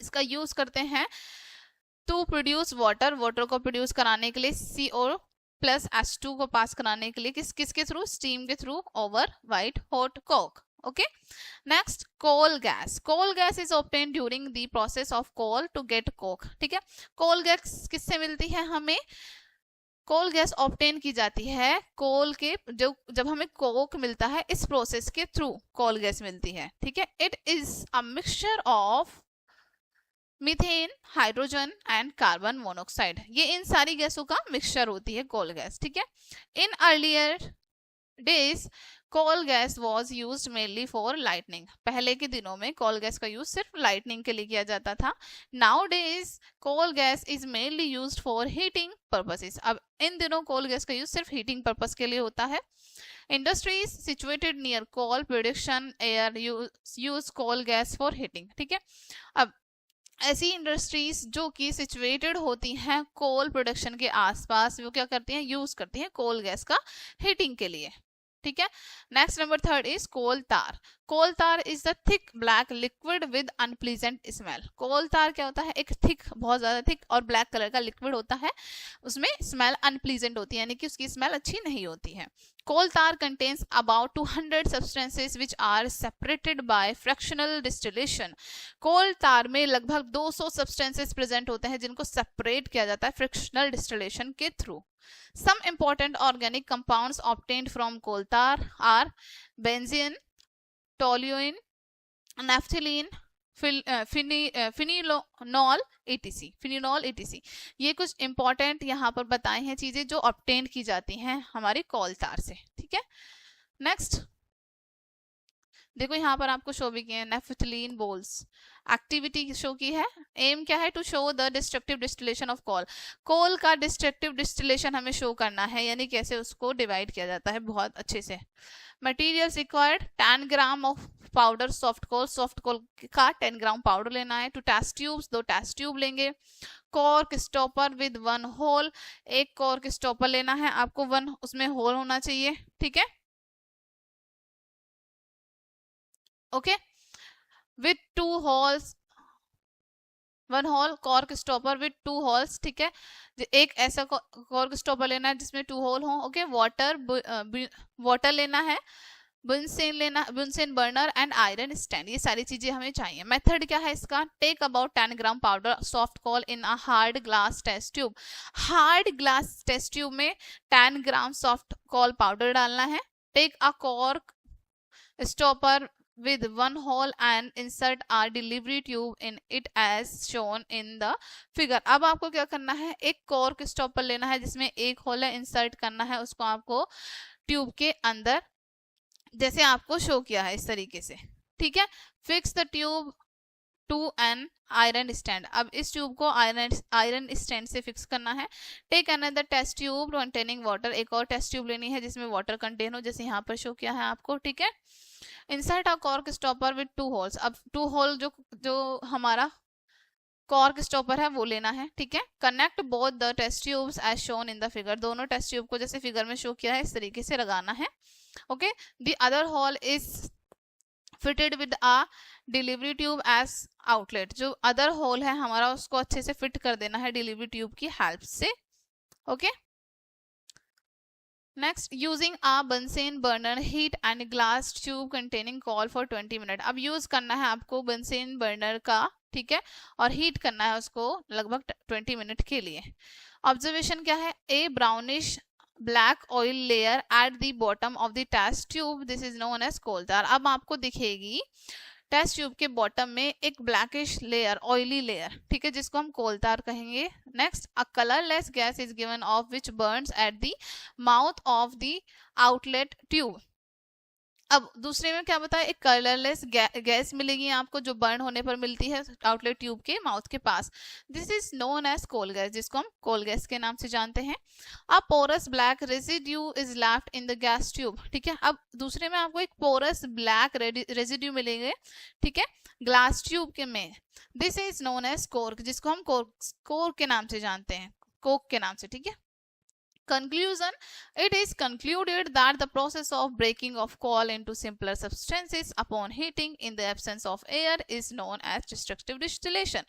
इसका यूज करते हैं टू प्रोड्यूस वाटर को produce कराने के लिए, CO प्लस H2 को पास कराने के लिए किसके थ्रू, स्टीम के थ्रू over white hot coke. Okay, next, coal gas is obtain during the process of coal to get coke, ठीक है। कोल गैस किससे मिलती है हमें, कोल गैस ऑब्टेन की जाती है कोल के जब हमें कोक मिलता है, इस प्रोसेस के थ्रू कोल गैस मिलती है, ठीक है। It is a mixture of methane, hydrogen and carbon monoxide, ये इन सारी गैसों का मिक्सचर होती है कोल गैस, ठीक है। In earlier days coal gas was use mainly for lightning, पहले के दिनों में कोल गैस का यूज सिर्फ लाइटनिंग के लिए किया जाता था। Now days coal gas is mainly use for heating purposes, अब इन दिनों कोल गैस का यूज सिर्फ हीटिंग पर्पस के लिए होता है। Industries situated near coal production are use coal gas for heating, ठीक है। अब ऐसी इंडस्ट्रीज जो कि सिचुएटेड होती हैं कोल प्रोडक्शन के आसपास, वो क्या करती हैं, यूज करती हैं कोल गैस का हीटिंग के लिए, ठीक है। Next, number 3 is coal tar. Coal tar is the thick black liquid with unpleasant smell. Coal tar क्या होता है, एक थिक, बहुत ज्यादा थिक और ब्लैक कलर का लिक्विड होता है, उसमें स्मेल अनप्लीजेंट होती है, यानी कि उसकी स्मेल अच्छी नहीं होती है। कोल तार contains about 200 substances which are separated by fractional distillation। कोल तार में लगभग 200 substances प्रेजेंट होते हैं जिनको सेपरेट किया जाता है फ्रिक्शनल डिस्टिलेशन के through. Some important organic compounds obtained from coal tar are benzene, toluene, naphthalene, फिनिनॉल etc। ये कुछ इंपॉर्टेंट यहाँ पर बताए हैं चीजें जो ऑब्टेन की जाती हैं हमारी कोल तार से, ठीक है। नेक्स्ट देखो यहाँ पर आपको शो भी किए हैं नेफ्थलीन बोल्स, एक्टिविटी शो की है। एम क्या है, to show the destructive distillation of coal. Coal का डिस्ट्रक्टिव डिस्टिलेशन हमें शो करना है, यानी कैसे उसको डिवाइड किया जाता है बहुत अच्छे से। Materials required 10 gram of powder soft coal का 10 ग्राम पाउडर लेना है। Two test tubes, 2 test tube लेंगे। कॉर्क स्टॉपर विद 1 होल, एक कॉर्क स्टॉपर लेना है आपको, 1 उसमें होल होना चाहिए, ठीक है। Okay, with 2 holes, 1 hole cork stopper with 2 holes, ठीक है। एक ऐसा कॉर्क स्टॉपर लेना है जिसमें 2 होल हो। ओके, वाटर लेना है, Bunsen burner and iron stand, ये सारी चीजें हमें चाहिए। मेथड क्या है इसका, take about 10 gram powder soft coal in a hard glass test tube. Hard glass test tube में 10 ग्राम सॉफ्ट कोल पाउडर डालना है। Take a cork stopper with 1 hole and insert our delivery tube in it as shown in the figure। अब आपको क्या करना है, एक cork stopper लेना है जिसमें एक होल है, इंसर्ट करना है उसको आपको ट्यूब के अंदर, जैसे आपको शो किया है इस तरीके से, ठीक है। Fix the tube to an iron stand, अब इस ट्यूब को आयरन स्टैंड से फिक्स करना है। Take another test tube containing water, एक और टेस्ट ट्यूब लेनी है जिसमें वाटर कंटेन हो, जैसे यहाँ पर शो किया है आपको, ठीक है। Insert a cork stopper with 2 holes, अब 2 होल जो हमारा कॉर्क स्टॉपर है वो लेना है, ठीक है। Connect both the test tubes as shown in the figure, दोनों टेस्ट ट्यूब को जैसे फिगर में शो किया है इस तरीके से लगाना है। Okay, the other hole is fitted with a delivery tube as outlet, जो अदर होल है हमारा उसको अच्छे से फिट कर देना है डिलीवरी ट्यूब की हेल्प से। Okay, next, using a Bunsen burner heat and glass tube containing coal for 20 minute, अब यूज करना है आपको बंसेन बर्नर का, ठीक है, और हीट करना है उसको लगभग 20 मिनट के लिए। ऑब्जर्वेशन क्या है, a brownish black oil layer at the bottom of the test tube, this is known as coal tar. अब आपको दिखेगी टेस्ट ट्यूब के बॉटम में एक ब्लैकिश लेयर, ऑयली लेयर, ठीक है, जिसको हम कोल तार कहेंगे। Next, a colourless gas is given of which Burns at the mouth of the outlet tube. अब दूसरे में क्या बताया, एक कलरलेस गैस मिलेगी आपको जो बर्न होने पर मिलती है आउटलेट ट्यूब के माउथ के पास. This is known as coal gas, जिसको हम कोल गैस के नाम से जानते हैं. A porous black residue is left in the gas tube. ठीक है, अब दूसरे में आपको एक पोरस ब्लैक रेजिड्यू मिलेंगे, ठीक है, ग्लास ट्यूब के में. This is known as cork, जिसको हम कोर्क के नाम से जानते हैं, कोक के नाम से. ठीक है. Conclusion: it is concluded that the process of breaking of coal into simpler substances upon heating in the absence of air is known as destructive distillation.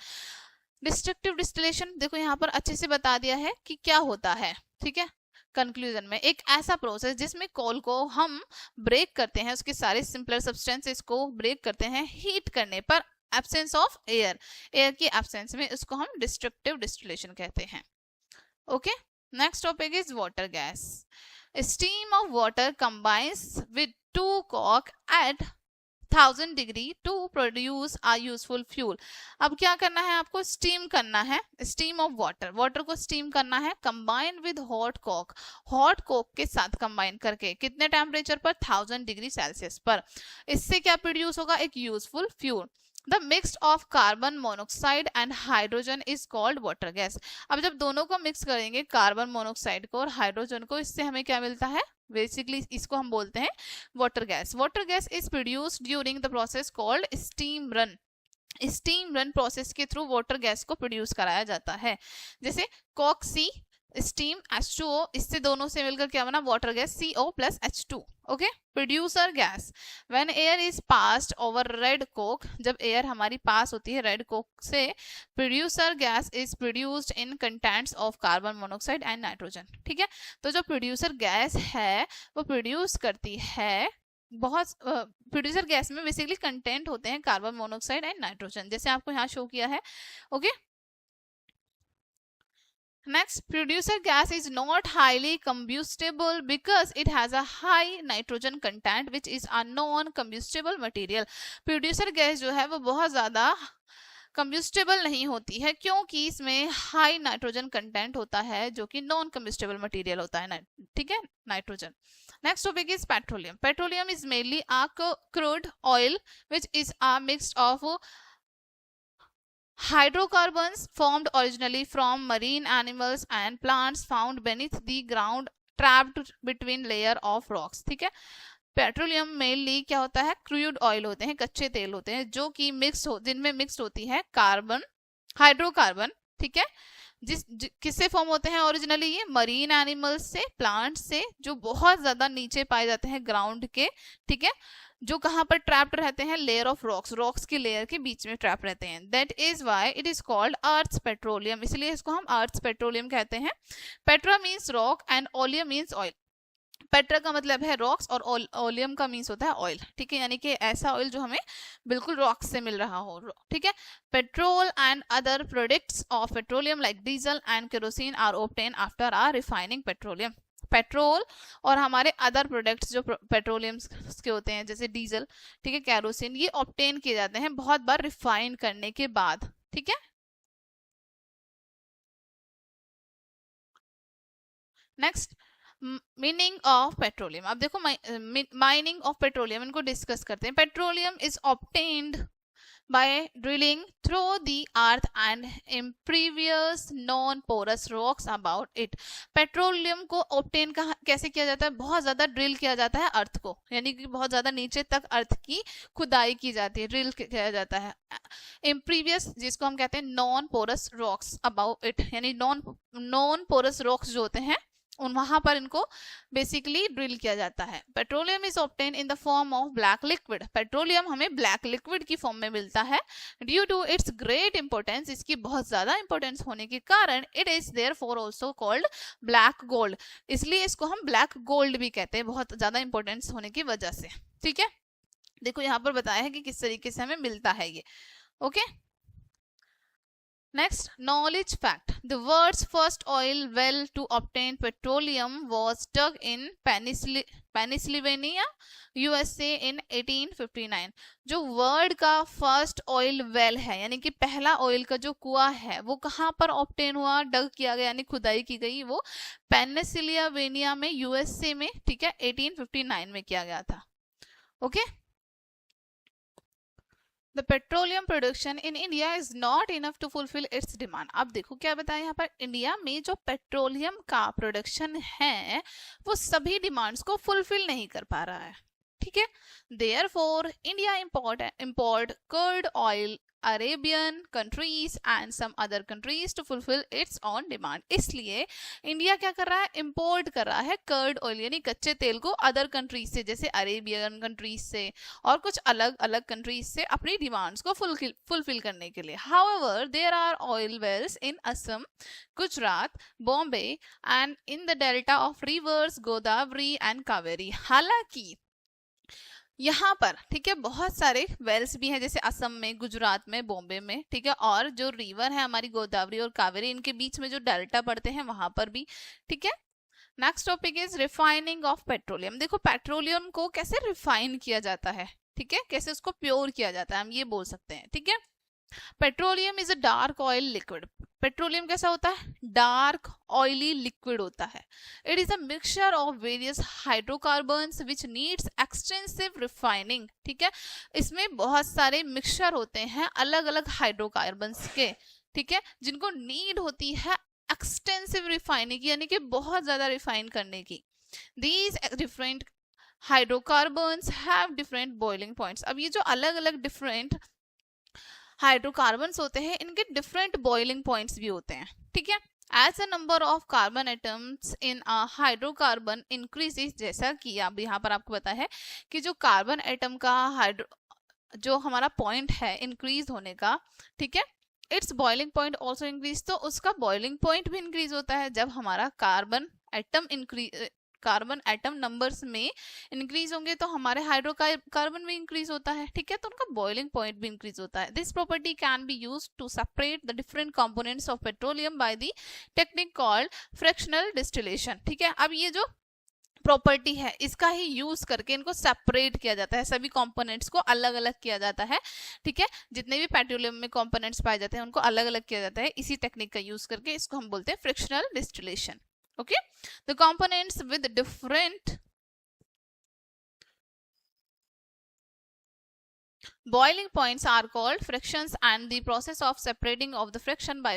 Destructive distillation देखो यहाँ पर अच्छे से बता दिया है कि क्या होता है. ठीक है, कंक्लूजन में एक ऐसा प्रोसेस जिसमें कोल को हम ब्रेक करते हैं, उसके सारे सिंपलर सब्सटेंसेस को ब्रेक करते हैं हीट करने पर, एब्सेंस ऑफ एयर, एयर की एब्सेंस में, उसको हम डिस्ट्रक्टिव डिस्टिलेशन कहते हैं. Okay. Next topic is water gas. Steam of water combines with two coke at 1000 degree to produce a useful fuel. अब क्या करना है आपको, स्टीम करना है, स्टीम ऑफ वाटर, वाटर को स्टीम करना है, combine with hot Coke, hot Coke के साथ कंबाइन करके, कितने टेम्परेचर पर, 1000 डिग्री सेल्सियस पर. इससे क्या प्रोड्यूस होगा, एक useful fuel. The mix of carbon monoxide and hydrogen is called water gas. अब जब दोनों को मिक्स करेंगे, कार्बन मोनोक्साइड को और हाइड्रोजन को, इससे हमें क्या मिलता है, बेसिकली इसको हम बोलते हैं water gas. Water gas is produced during the process called steam run. Steam run process के थ्रू वाटर गैस को प्रोड्यूस कराया जाता है. जैसे कोक सी, स्टीम H2O, इससे दोनों से मिलकर क्या बना, water gas CO plus H2. Okay. Producer gas, when air is passed over red Coke, जब एयर हमारी पास होती है रेड कोक से, producer gas is produced in contents of carbon monoxide and nitrogen. ठीक है, तो जो प्रोड्यूसर गैस है वो प्रोड्यूस करती है बहुत, प्रोड्यूसर गैस में बेसिकली कंटेंट होते हैं कार्बन मोनोक्साइड एंड नाइट्रोजन, जैसे आपको यहाँ शो किया है. Okay. Next, producer gas is not highly combustible because it has a high nitrogen content which is a non-combustible material. Producer gas जो है वो बहुत ज़्यादा combustible नहीं होती है क्योंकि इसमें high nitrogen content होता है जो कि non-combustible material होता है. ठीक है, nitrogen. Next topic is petroleum. Petroleum is mainly a crude oil which is a mix of hydrocarbons formed originally from marine animals and plants found beneath the ground trapped between layer of rocks. ठीक है, petroleum mainly क्या होता है, crude oil होते हैं, कच्चे तेल होते हैं जो कि जिनमें मिक्स होती है कार्बन, हाइड्रोकार्बन. ठीक है, किससे फॉर्म होते हैं ओरिजिनली, ये मरीन एनिमल्स से, प्लांट से, जो बहुत ज्यादा नीचे पाए जाते हैं ग्राउंड के. ठीक है, जो कहां पर ट्रैप्ड रहते हैं, लेयर ऑफ रॉक्स, रॉक्स की लेयर के बीच में ट्रैप रहते हैं. That is why it is called earth's petroleum, इसलिए इसको हम अर्थ्स पेट्रोलियम कहते हैं. Petra means rock and oleum means oil. Petra का मतलब है रॉक्स और ओलियम का मीन्स होता है ऑयल. ठीक है, यानी कि ऐसा ऑयल जो हमें बिल्कुल रॉक्स से मिल रहा हो. ठीक है, petrol and other products of petroleum like diesel and kerosene are obtain after are refining petroleum. Petrol और हमारे अदर प्रोडक्ट्स जो पेट्रोलियम के होते हैं जैसे डीजल, ठीक है, कैरोसिन, ये ऑब्टेन किए जाते हैं बहुत बार रिफाइन करने के बाद. ठीक है. Next, meaning of petroleum. अब देखो माइनिंग ऑफ पेट्रोलियम, इनको डिस्कस करते हैं. Petroleum is obtained by drilling through the earth and impervious non-porous rocks about it. Petroleum को ऑब्टेन कैसे किया जाता है, बहुत ज्यादा ड्रिल किया जाता है अर्थ को, यानी कि बहुत ज्यादा नीचे तक अर्थ की खुदाई की जाती है, ड्रिल किया जाता है. इम्प्रीवियस, जिसको हम कहते हैं non porous rocks about it, यानी नॉन पोरस रॉक्स जो होते हैं उन वहां पर इनको बेसिकली ड्रिल किया जाता है. Petroleum is obtain in the form of black liquid. Petroleum हमें ब्लैक लिक्विड की फॉर्म में मिलता है. Due to its great importance, इसकी बहुत ज्यादा इंपॉर्टेंस होने के कारण it is therefore also called black gold, इसलिए इसको हम ब्लैक गोल्ड भी कहते हैं बहुत ज्यादा इंपॉर्टेंस होने की वजह से. ठीक है, देखो यहाँ पर बताया है कि किस तरीके से हमें मिलता है ये. Okay. Next, knowledge fact. The world's first oil well to obtain petroleum was dug in Pennsylvania, USA in 1859. जो वर्ल्ड का फर्स्ट ऑयल वेल है, यानी कि पहला ऑयल का जो कुआं है, वो कहाँ पर ऑब्टेन हुआ, डग किया गया, यानी खुदाई की गई, वो पेनिसिल्वेनिया में, यूएसए में. ठीक है, 1859 में किया गया था. Okay. The petroleum production in India is not enough to fulfil its demand. अब देखो क्या बताया यहाँ पर, इंडिया में जो पेट्रोलियम का प्रोडक्शन है वो सभी डिमांड्स को फुलफिल नहीं कर पा रहा है, ठीक है। Therefore India import crude oil Arabian countries and some other countries to fulfil its own demand. इसलिए इंडिया क्या कर रहा है, इंपोर्ट कर रहा है कर्ड ऑयल यानी कच्चे तेल को अदर कंट्रीज से, जैसे अरेबियन कंट्रीज से और कुछ अलग अलग कंट्रीज से अपनी डिमांड्स को फुलफिल करने के लिए। However there are oil wells in Assam, Gujarat, Bombay and in the delta of rivers Godavari and Kaveri. हालांकि यहाँ पर, ठीक है, बहुत सारे वेल्स भी हैं, जैसे असम में, गुजरात में, बॉम्बे में, ठीक है, और जो रिवर है हमारी गोदावरी और कावेरी, इनके बीच में जो डेल्टा पड़ते हैं वहां पर भी, ठीक है। Next topic is refining of petroleum. देखो पेट्रोलियम को कैसे रिफाइन किया जाता है, ठीक है, कैसे उसको प्योर किया जाता है, हम ये बोल सकते हैं, ठीक है। Petroleum is a dark oil liquid. Petroleum कैसा होता है, डार्क ऑयली लिक्विड होता है। It is a mixture of various hydrocarbons which needs extensive refining, ठीक है। इसमें बहुत सारे मिक्सचर होते हैं अलग अलग हाइड्रोकार्बन्स के, ठीक है, जिनको नीड होती है एक्सटेंसिव रिफाइनिंग की, यानी कि बहुत ज्यादा रिफाइन करने की। These different hydrocarbons have different boiling points. अब ये जो अलग अलग डिफरेंट हाइड्रोकार्बन्स होते हैं इनके डिफरेंट बॉइलिंग पॉइंट्स भी होते हैं, ठीक है। As a number of carbon atoms in a hydrocarbon increases, जैसा कि अब यहाँ पर आपको पता है कि जो कार्बन एटम का जो हमारा पॉइंट है इंक्रीज होने का, ठीक है, it's boiling point also increase, तो उसका बॉइलिंग पॉइंट भी इंक्रीज होता है जब हमारा कार्बन एटम नंबर्स में इंक्रीज होंगे तो हमारे हाइड्रोकार्बन भी इंक्रीज होता है, ठीक है, तो उनका बॉइलिंग पॉइंट भी इंक्रीज होता है। This property can be used to separate the different components of petroleum by the technique called fractional distillation, ठीक है। अब ये जो प्रॉपर्टी है इसका ही यूज करके इनको सेपरेट किया जाता है, सभी कंपोनेंट्स को अलग अलग किया जाता है, ठीक है। जितने भी पेट्रोलियम में कंपोनेंट्स पाए जाते हैं उनको अलग अलग किया जाता है इसी टेक्निक का यूज करके, इसको हम बोलते हैं frictional distillation. Okay, the components with different boiling points are called frictions and the process of separating of the friction by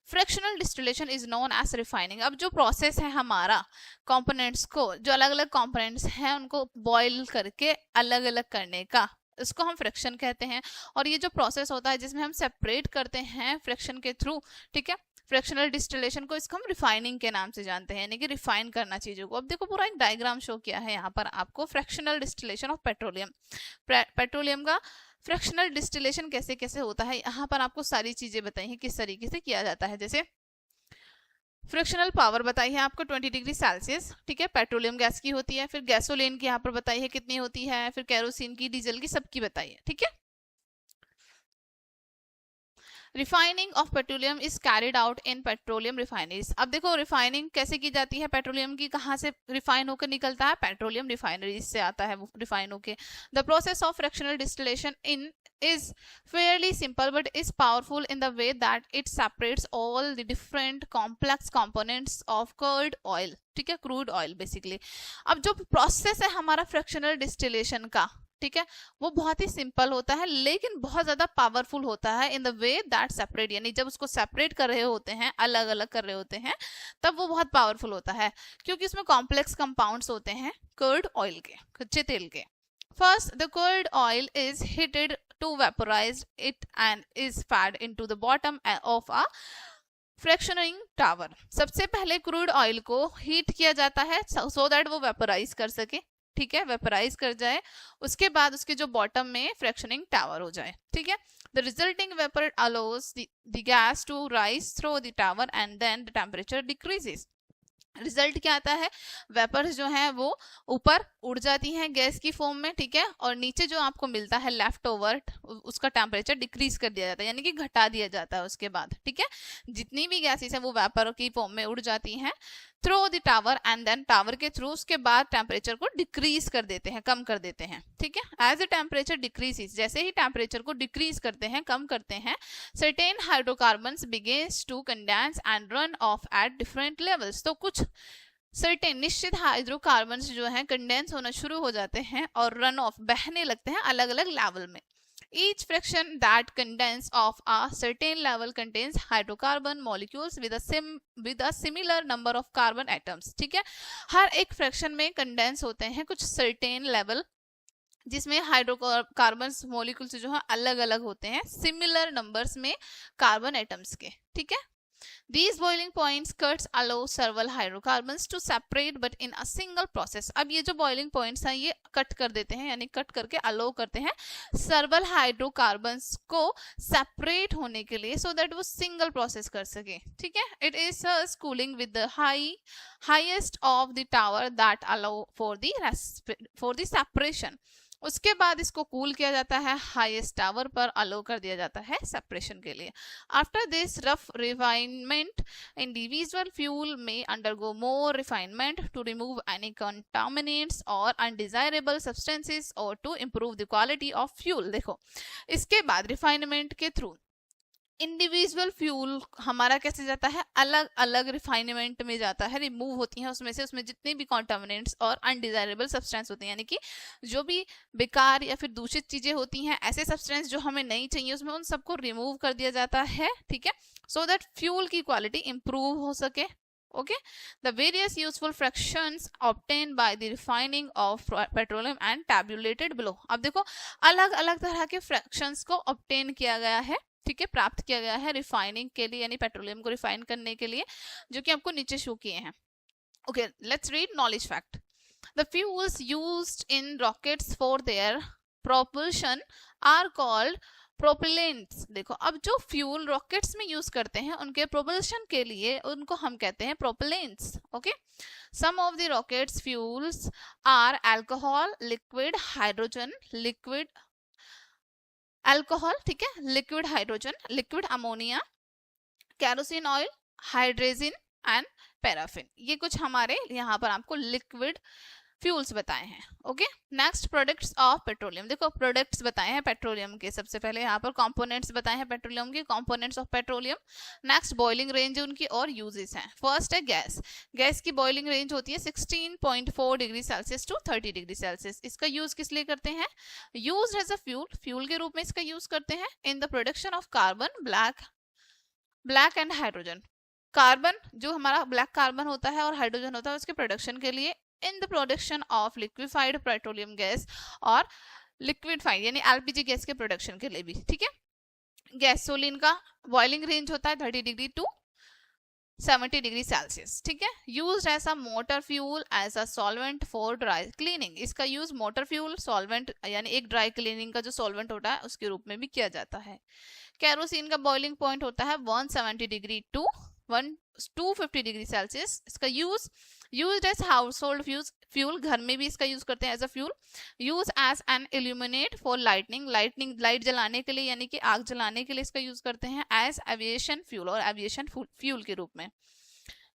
fractional distillation is known as refining। अब जो प्रोसेस है हमारा कंपोनेंट्स को, जो अलग अलग कंपोनेंट्स हैं उनको बॉईल करके अलग अलग करने का, इसको हम फ्रिक्शन कहते हैं। और ये जो प्रोसेस होता है जिसमें हम सेपरेट करते हैं फ्रिक्शन के थ्रू, ठीक है, फ्रैक्शनल डिस्टिलेशन को, इसको हम रिफाइनिंग के नाम से जानते हैं, यानी कि रिफाइन करना चीजों को। अब देखो पूरा एक डायग्राम शो किया है यहाँ पर आपको, fractional distillation of petroleum. Petroleum का फ्रैक्शनल डिस्टिलेशन कैसे कैसे होता है, यहाँ पर आपको सारी चीजें बताई हैं किस तरीके से किया जाता है। जैसे फ्रिक्शनल पावर बताई है आपको 20 डिग्री सेल्सियस, ठीक है, पेट्रोलियम गैस की होती है। फिर गैसोलीन की यहाँ पर बताई है कितनी होती है, फिर केरोसिन की, डीजल की, सबकी बताई है, ठीक है। Refining of petroleum is carried out in petroleum refineries. अब देखो रिफाइनिंग कैसे की जाती है पेट्रोलियम की, कहाँ से रिफाइन होकर निकलता है, पेट्रोलियम रिफाइनरीज से आता है वो रिफाइन होके। The process of fractional distillation in is fairly simple but is powerful in the way that it separates all the different complex components of crude oil, ठीक है, क्रूड ऑयल बेसिकली। अब जो process है हमारा fractional distillation का, ठीक है, वो बहुत ही सिंपल होता है लेकिन बहुत ज्यादा पावरफुल होता है in the way that separate, यानी जब उसको सेपरेट कर रहे होते हैं, अलग अलग कर रहे होते हैं, तब वो बहुत पावरफुल होता है क्योंकि उसमें कॉम्प्लेक्स कंपाउंड्स होते हैं क्रूड ऑयल के, कच्चे तेल के। First, the crude oil is heated to vaporize it and is fed into the bottom of a fractioning tower. सबसे पहले क्रूड ऑयल को हीट किया जाता है सो दैट वो वेपोराइज कर सके, ठीक है, वेपोराइज कर जाए, उसके बाद उसके जो बॉटम में फ्रैक्शनिंग टावर हो जाए, ठीक है। The resulting vapour allows the gas to rise through the tower and then the temperature decreases. Result क्या आता है, वेपर्स जो है वो ऊपर उड़ जाती हैं गैस की फॉर्म में, ठीक है, और नीचे जो आपको मिलता है लेफ्ट ओवर उसका टेम्परेचर डिक्रीज कर दिया जाता है, यानी कि घटा दिया जाता है उसके बाद, ठीक है। जितनी भी गैसेस है वो वेपर की फॉर्म में उड़ जाती हैं through the tower and then tower के थ्रू उसके बाद टेम्परेचर को डिक्रीज कर देते हैं, कम कर देते हैं, ठीक है। एज द टेम्परेचर डिक्रीज, जैसे ही टेम्परेचर को डिक्रीज करते हैं, कम करते हैं, certain hydrocarbons begins to condense and run off at different levels. तो कुछ सर्टेन निश्चित हाइड्रोकार्बन जो है कंडेंस होना शुरू हो जाते हैं और रन ऑफ बहने लगते हैं अलग अलग लेवल में. Each fraction that condense of a certain level contains hydrocarbon molecules with a similar number of carbon atoms. ठीक है, हर एक फ्रैक्शन में कंडेंस होते हैं कुछ सर्टेन लेवल जिसमें हाइड्रोकार्बन मॉलिक्यूल्स जो है अलग अलग होते हैं सिमिलर नंबर्स में कार्बन एटम्स के. ठीक है, These boiling points cuts allow several hydrocarbons to separate but in a single process. अब ये जो boiling points हैं ये कट कर देते हैं यानी कट करके allow करते हैं several hydrocarbons को separate होने के लिए so that वो single process कर सके. ठीक है, it is cooling with the highest of the tower that allow for the separation. उसके बाद इसको कूल किया जाता है हाईएस्ट टावर पर अलो कर दिया जाता है सेपरेशन के लिए. After this rough refinement individual fuel में undergo more refinement to remove any contaminants और अनडिजायरेबल सब्सटेंसेस और to improve the quality of fuel. देखो इसके बाद रिफाइनमेंट के थ्रू इंडिविजुअल फ्यूल हमारा कैसे जाता है अलग अलग रिफाइनमेंट में जाता है, रिमूव होती हैं उसमें से उसमें जितने भी कॉन्टामिनेंट्स और अनडिजायरेबल सब्सटेंस होते हैं यानी कि जो भी बेकार या फिर दूषित चीजें होती हैं ऐसे सब्सटेंस जो हमें नहीं चाहिए उसमें उन सबको रिमूव कर दिया जाता है. ठीक है, सो दैट फ्यूल की क्वालिटी इंप्रूव हो सके. Okay, the various useful fractions obtained by the refining of petroleum and tabulated below. अब देखो अलग अलग तरह के फ्रैक्शंस को ऑब्टेन किया गया है. ठीक है, प्राप्त किया गया है रिफाइनिंग के लिए यानी पेट्रोलियम को रिफाइन करने के लिए जो कि आपको नीचे शो किए हैं. Okay, let's read knowledge fact. The fuels used in rockets for their propulsion are called propellants. देखो अब जो फ्यूल रॉकेट्स में यूज करते हैं उनके प्रोपल्शन के लिए उनको हम कहते हैं propellants. Okay, some of the rockets fuels are alcohol, liquid hydrogen, liquid alcohol, ठीक है, liquid hydrogen, liquid ammonia, kerosene oil, hydrogen and paraffin. ये कुछ हमारे यहाँ पर आपको लिक्विड फ्यूल्स बताए हैं. Okay, next products of petroleum. देखो प्रोडक्ट्स बताए हैं पेट्रोलियम के. सबसे पहले यहाँ पर कंपोनेंट्स बताए हैं पेट्रोलियम के, components of petroleum. Next boiling range उनकी और यूजेस हैं. फर्स्ट है गैस. गैस की बॉइलिंग रेंज होती है 16.4 degree Celsius to 30 degree Celsius. इसका यूज किस लिए करते हैं? Use as a fuel, fuel के रूप में इसका यूज करते हैं in the production of carbon, black and hydrogen. Carbon जो हमारा ब्लैक कार्बन होता है और हाइड्रोजन होता है उसके प्रोडक्शन के लिए, इन the production of liquefied petroleum gas और लिक्विफाइड यानी एलपीजी गैस के प्रोडक्शन के लिए भी. ठीक है, गैसोलीन का बॉइलिंग रेंज होता है 30 डिग्री टू 70 डिग्री सेल्सियस. ठीक है, used as a motor fuel, as a solvent for dry cleaning. इसका यूज मोटर फ्यूल, सॉल्वेंट यानी एक ड्राई क्लीनिंग का जो सॉल्वेंट होता है उसके रूप में भी किया जाता है. केरोसिन का बॉइलिंग पॉइंट होता है 170 डिग्री टू 250 डिग्री सेल्सियस. इसका यूज्ड एज हाउसहोल्ड फ्यूल, घर में भी इसका यूज करते हैं as a fuel. Use as an illuminate for light जलाने के लिए यानी कि आग जलाने के लिए इसका यूज करते हैं. एज एविएशन फ्यूल और एविएशन फ्यूल के रूप में.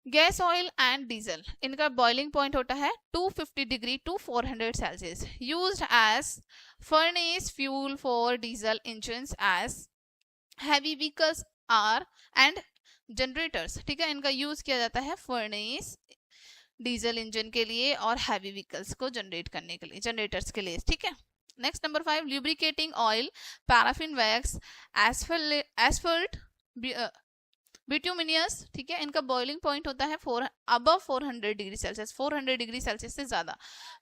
गैस ऑयल एंड डीजल, इनका बॉइलिंग पॉइंट होता है 250 degree to 400 Celsius. Used as furnace fuel for diesel engines, as heavy vehicles are and generators. ठीक है, इनका यूज किया जाता है फर्नेस डीजल इंजन के लिए और हैवी व्हीकल्स को जनरेट करने के लिए, जनरेटर्स के लिए. ठीक है, next number 5, lubricating oil, paraffin wax, asphalt, bituminous. ठीक है, इनका बॉइलिंग पॉइंट होता है above 400 degree Celsius, 400 degree Celsius से ज्यादा.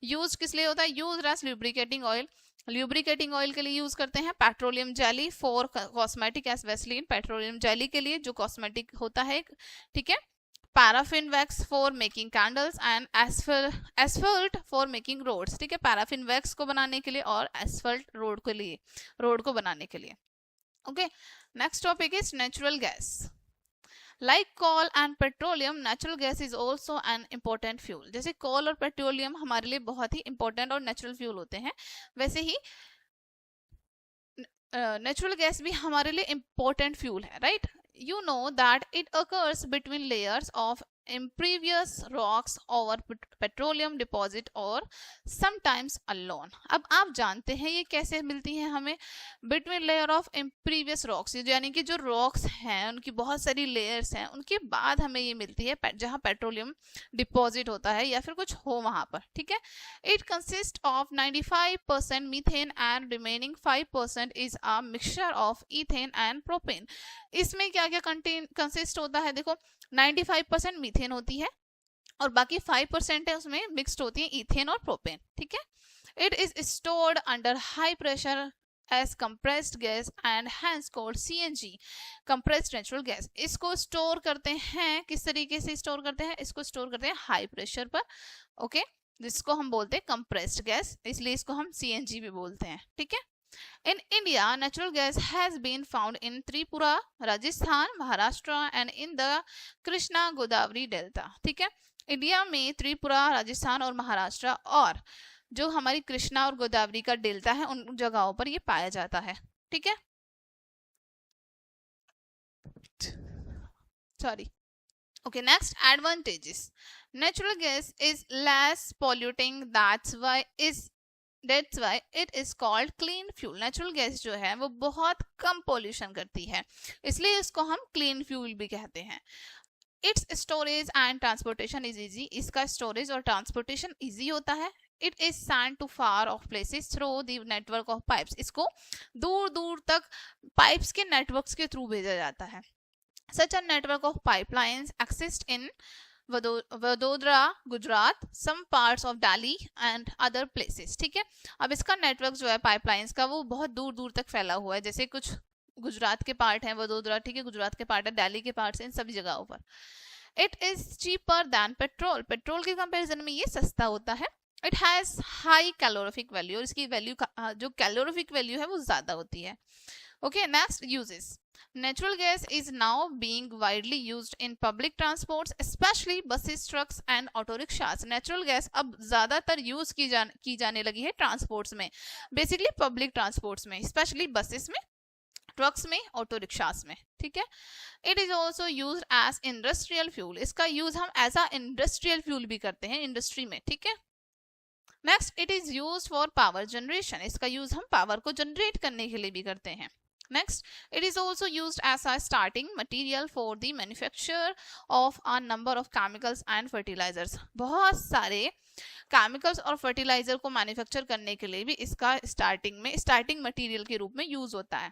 यूज किस लिए होता है? Use as lubricating oil. Lubricating oil के लिए यूज करते हैं. Petroleum jelly for cosmetic as Vaseline, petroleum jelly के लिए जो कॉस्मेटिक होता है. ठीक है, paraffin wax for making candles and asphalt for making roads. ठीक है, पैराफिन वैक्स को बनाने के लिए और एस्फल्ट रोड को बनाने के लिए. Okay, next topic is natural gas. Like coal and petroleum, natural gas is also an important fuel. जैसे coal और पेट्रोलियम हमारे लिए बहुत ही important और natural fuel होते हैं, वैसे ही natural gas भी हमारे लिए important fuel है, right? You know that it occurs between layers of impervious rocks over petroleum deposit or sometimes alone. अब आप जानते हैं ये कैसे मिलती है हमें, between layer of impervious rocks, यानी कि जो रॉक्स हैं उनकी बहुत सारी लेयर्स हैं, उनके बाद हमें ये मिलती है जहां पेट्रोलियम डिपॉजिट होता है या फिर कुछ हो वहां पर, ठीक है. It consist of 95% methane and remaining 5% is a mixture of ethane and propane. इसमें क्या क्या कंसिस्ट होता है, देखो 95% मीथेन होती है और बाकी 5% है उसमें मिक्स्ड होती है इथेन और प्रोपेन, ठीक है. It is stored under high pressure as compressed gas and hence called CNG, compressed natural gas. इसको स्टोर करते हैं, किस तरीके से स्टोर करते हैं, इसको स्टोर करते हैं हाई प्रेशर पर, ओके, जिसको हम बोलते हैं compressed gas, इसलिए इसको हम CNG भी बोलते हैं, ठीक है. In India, natural gas has been found in Tripura, Rajasthan, Maharashtra and in the Krishna Godavari Delta, ठीक है. इंडिया में त्रिपुरा, राजस्थान और महाराष्ट्र और जो हमारी कृष्णा और गोदावरी का डेल्टा है उन जगहों पर ये पाया जाता है, ठीक है. Sorry, okay. Next, advantages. Natural gas is less polluting, that's why it is called clean fuel. Natural gas जो है वो बहुत कम पॉल्यूशन करती है, इसलिए इसको हम क्लीन फ्यूल भी कहते हैं. It's storage and transportation is easy. इसका स्टोरेज और ट्रांसपोर्टेशन इजी होता है. It is sent to far off places through the network of pipes. इसको दूर दूर तक पाइप्स के नेटवर्क्स के थ्रू भेजा जाता है. Such a network of pipelines exists in Vadodara, Gujarat, some parts of Delhi and other places, ठीक है. अब इसका नेटवर्क जो है पाइपलाइंस का वो बहुत दूर दूर तक फैला हुआ है, जैसे कुछ गुजरात के पार्ट हैं, वडोदरा, ठीक है, गुजरात के पार्ट है, दिल्ली के पार्ट हैं, इन सभी जगहों पर. It is cheaper than petrol. Petrol के कंपैरिजन में ये सस्ता होता है. It has high calorific value, और इसकी वैल्यू जो कैलोरिफिक वैल्यू है वो ज्यादा होती है. Okay, next, uses. Natural gas is now being widely used in public transports, especially buses, trucks and auto rickshaws. Natural gas अब ज्यादातर यूज की जाने लगी है ट्रांसपोर्ट्स में, बेसिकली पब्लिक ट्रांसपोर्ट्स में, स्पेशली बसेस में, ट्रक्स में, ऑटो रिक्शास में, ठीक है. It is also use as industrial fuel. इसका यूज हम एज अ इंडस्ट्रियल फ्यूल भी करते हैं इंडस्ट्री में, ठीक है. Next, it is use for power generation. इसका यूज हम पावर को जनरेट करने के लिए भी करते हैं. Next, it is also use as a starting material for the manufacture of a number of chemicals and fertilizers. बहुत सारे केमिकल्स और फर्टिलाइजर को मैन्युफैक्चर करने के लिए भी इसका स्टार्टिंग मटीरियल के रूप में यूज होता है.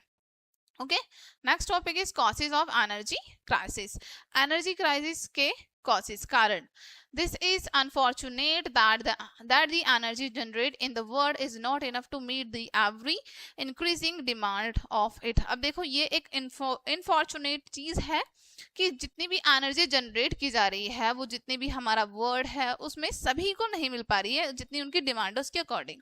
Okay, next topic is causes of energy crisis. Energy crisis के causes, कारण. This is unfortunate that the energy generated in the world is not enough to meet the every increasing demand of it. अब देखो ये एक इनफॉर्चुनेट चीज है कि जितनी भी एनर्जी जनरेट की जा रही है वो जितनी भी हमारा वर्ल्ड है उसमें सभी को नहीं मिल पा रही है जितनी उनकी डिमांड है उसके according.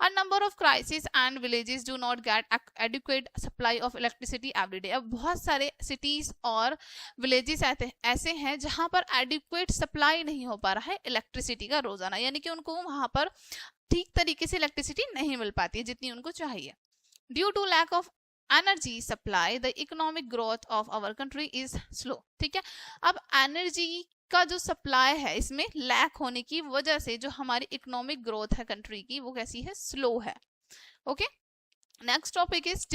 A number of crises and villages do not get adequate supply of electricity every day. अब बहुत सारे cities और villages ऐसे हैं जहां पर adequate supply नहीं हो पा रहा है इलेक्ट्रिसिटी का रोजाना, यानी कि उनको वहां पर ठीक तरीके से इलेक्ट्रिसिटी नहीं मिल पाती है जितनी उनको चाहिए. Due to lack of energy supply the economic growth of our country is slow. ठीक है, अब एनर्जी का जो सप्लाई है इसमें लैक होने की वजह से जो हमारी इकोनॉमिक ग्रोथ है कंट्री की वो कैसी है, स्लो है. Okay, next topic is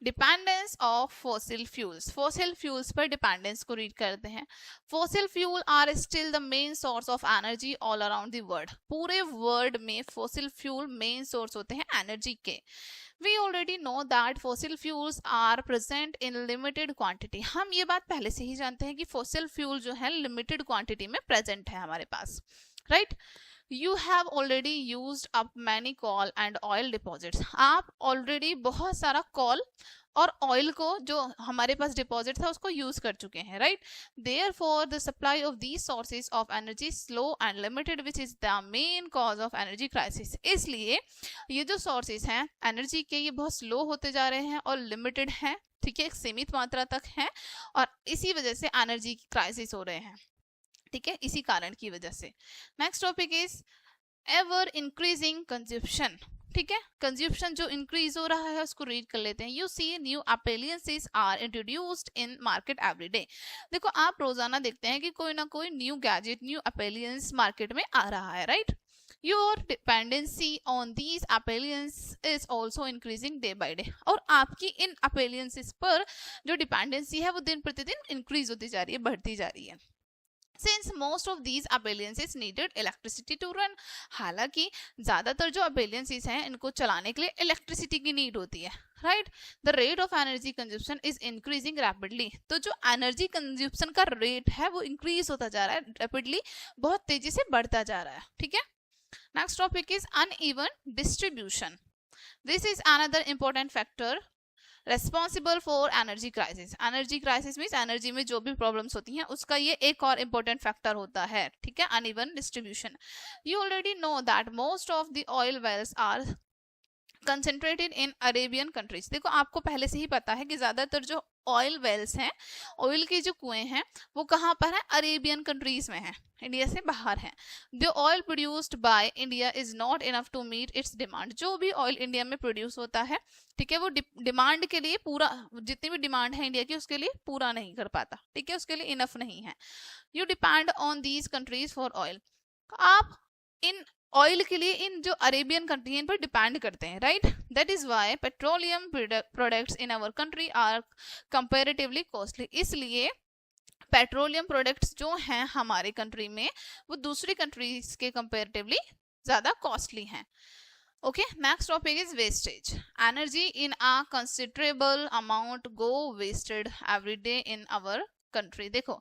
dependence of fossil fuels. Fossil fuels पर डिपेंडेंस को रीड करते हैं. Fossil fuel are still the main source of energy all around the world. पूरे वर्ल्ड में फॉसिल फ्यूल मेन सोर्स होते हैं energy के. We already know that fossil fuels are present in limited quantity. हम ये बात पहले से ही जानते हैं कि fossil fuel जो है limited quantity में present है हमारे पास, right? You have already used up many coal and oil deposits. आप already बहुत सारा coal और ऑयल को जो हमारे पास डिपॉजिट था उसको यूज कर चुके हैं, right? Therefore the supply of these sources of energy slow and limited which is the main cause of energy crisis. इसलिए ये जो सोर्सेज हैं एनर्जी के ये बहुत स्लो होते जा रहे हैं और लिमिटेड हैं, ठीक है, एक सीमित मात्रा तक है और इसी वजह से एनर्जी क्राइसिस हो रहे हैं, ठीक है, इसी कारण की वजह से. Next topic is ever increasing consumption. ठीक है, कंज्यूप्शन जो इंक्रीज हो रहा है उसको रीड कर लेते हैं. You see new appliances are introduced in market every day. देखो आप रोजाना देखते हैं कि कोई ना कोई new gadget, new appliance market में आ रहा है, right. Your dependency on these appliances is also increasing day by day. और आपकी इन appliances पर जो dependency है वो दिन प्रतिदिन increase होती जा रही है, बढ़ती जा रही है. Since most of these appliances needed electricity to run, हालांकि ज्यादातर जो appliances हैं इनको चलाने के लिए इलेक्ट्रिसिटी की नीड होती है, right? The rate of energy consumption is increasing rapidly. तो जो एनर्जी कंज्यूप्शन का रेट है वो इंक्रीज होता जा रहा है rapidly, बहुत तेजी से बढ़ता जा रहा है, ठीक है. Next topic is uneven distribution. This is another important factor responsible for energy crisis. Energy crisis means energy में जो भी problems होती हैं उसका ये एक और important factor होता है, ठीक है, uneven distribution. You already know that most of the oil wells are concentrated in Arabian countries. देखो आपको पहले से ही पता है कि ज्यादातर जो ऑयल वेल्स हैं, ऑयल के जो कुएं हैं वो कहाँ पर है, अरेबियन कंट्रीज में है, इंडिया से बाहर है. The oil produced by India is not enough to meet its demand. जो भी ऑयल इंडिया में प्रोड्यूस होता है, ठीक है, वो डिमांड के लिए पूरा, जितनी भी डिमांड है इंडिया की उसके लिए पूरा नहीं कर पाता, ठीक है, उसके लिए इनफ नहीं है. You depend on these countries for oil. आप इन ऑयल के लिए इन जो अरेबियन कंट्री हैं पर डिपेंड करते हैं, right. That is why petroleum products in our country are comparatively costly. इसलिए पेट्रोलियम प्रोडक्ट्स जो हैं हमारे कंट्री में वो दूसरी कंट्रीज के कंपैरेटिवली ज्यादा कॉस्टली हैं. Okay, next topic is wastage. Energy in a considerable amount go wasted every day in our country. देखो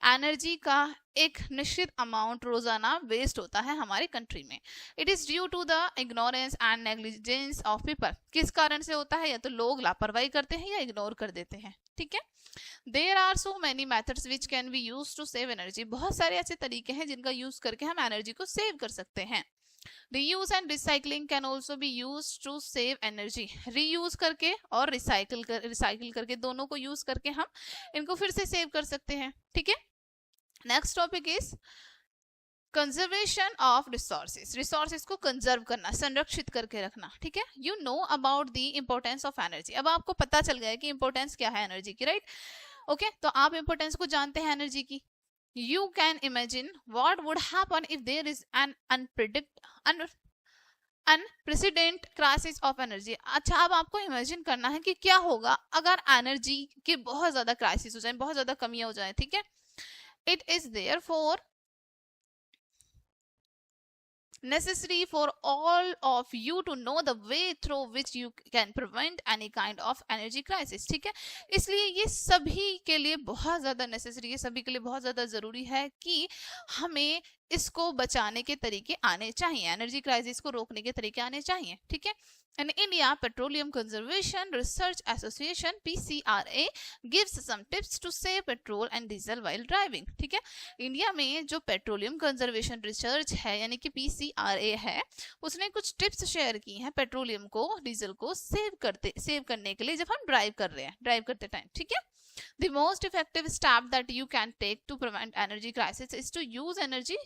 एनर्जी का एक निश्चित अमाउंट रोजाना वेस्ट होता है हमारी कंट्री में. It is due to the ignorance and negligence of people. किस कारण से होता है, या तो लोग लापरवाही करते हैं या इग्नोर कर देते हैं, ठीक है. There are so many methods which can be use to save energy. बहुत सारे ऐसे तरीके हैं जिनका यूज करके हम एनर्जी को सेव कर सकते हैं. Reuse and recycling can also be used to save energy. Reuse करके और रिसाइकिल करके दोनों को यूज करके हम इनको फिर से सेव कर सकते हैं, ठीक है. Next topic is conservation of resources. Resources को कंजर्व करना, संरक्षित करके रखना, ठीक है. You know about the importance of energy. अब आपको पता चल गया है कि इम्पोर्टेंस क्या है एनर्जी की, राइट. ओके, तो आप इम्पोर्टेंस को जानते हैं एनर्जी की. You can imagine what would happen if there is an unprecedented crisis of energy. अच्छा, अब आपको इमेजिन करना है कि क्या होगा अगर एनर्जी की बहुत ज्यादा क्राइसिस हो जाए, बहुत ज्यादा कमियां हो जाए, ठीक है. It is therefore necessary for all of you to know the way through which you can prevent any kind of energy crisis. ठीक है, इसलिए ये सभी के लिए बहुत ज्यादा नेसेसरी है, सभी के लिए बहुत ज्यादा जरूरी है कि हमें इसको बचाने के तरीके आने चाहिए, एनर्जी क्राइसिस को रोकने के तरीके आने चाहिए, ठीक है. In India, Petroleum Conservation Research Association (PCRA) gives some tips to save petrol and diesel while driving. ठीक है, इंडिया में जो पेट्रोलियम कंजर्वेशन रिसर्च है यानी कि PCRA है, उसने कुछ टिप्स शेयर की हैं पेट्रोलियम को, डीजल को सेव करने के लिए जब हम ड्राइव करते टाइम, ठीक है. The most effective step that you can take to prevent energy crisis is to use energy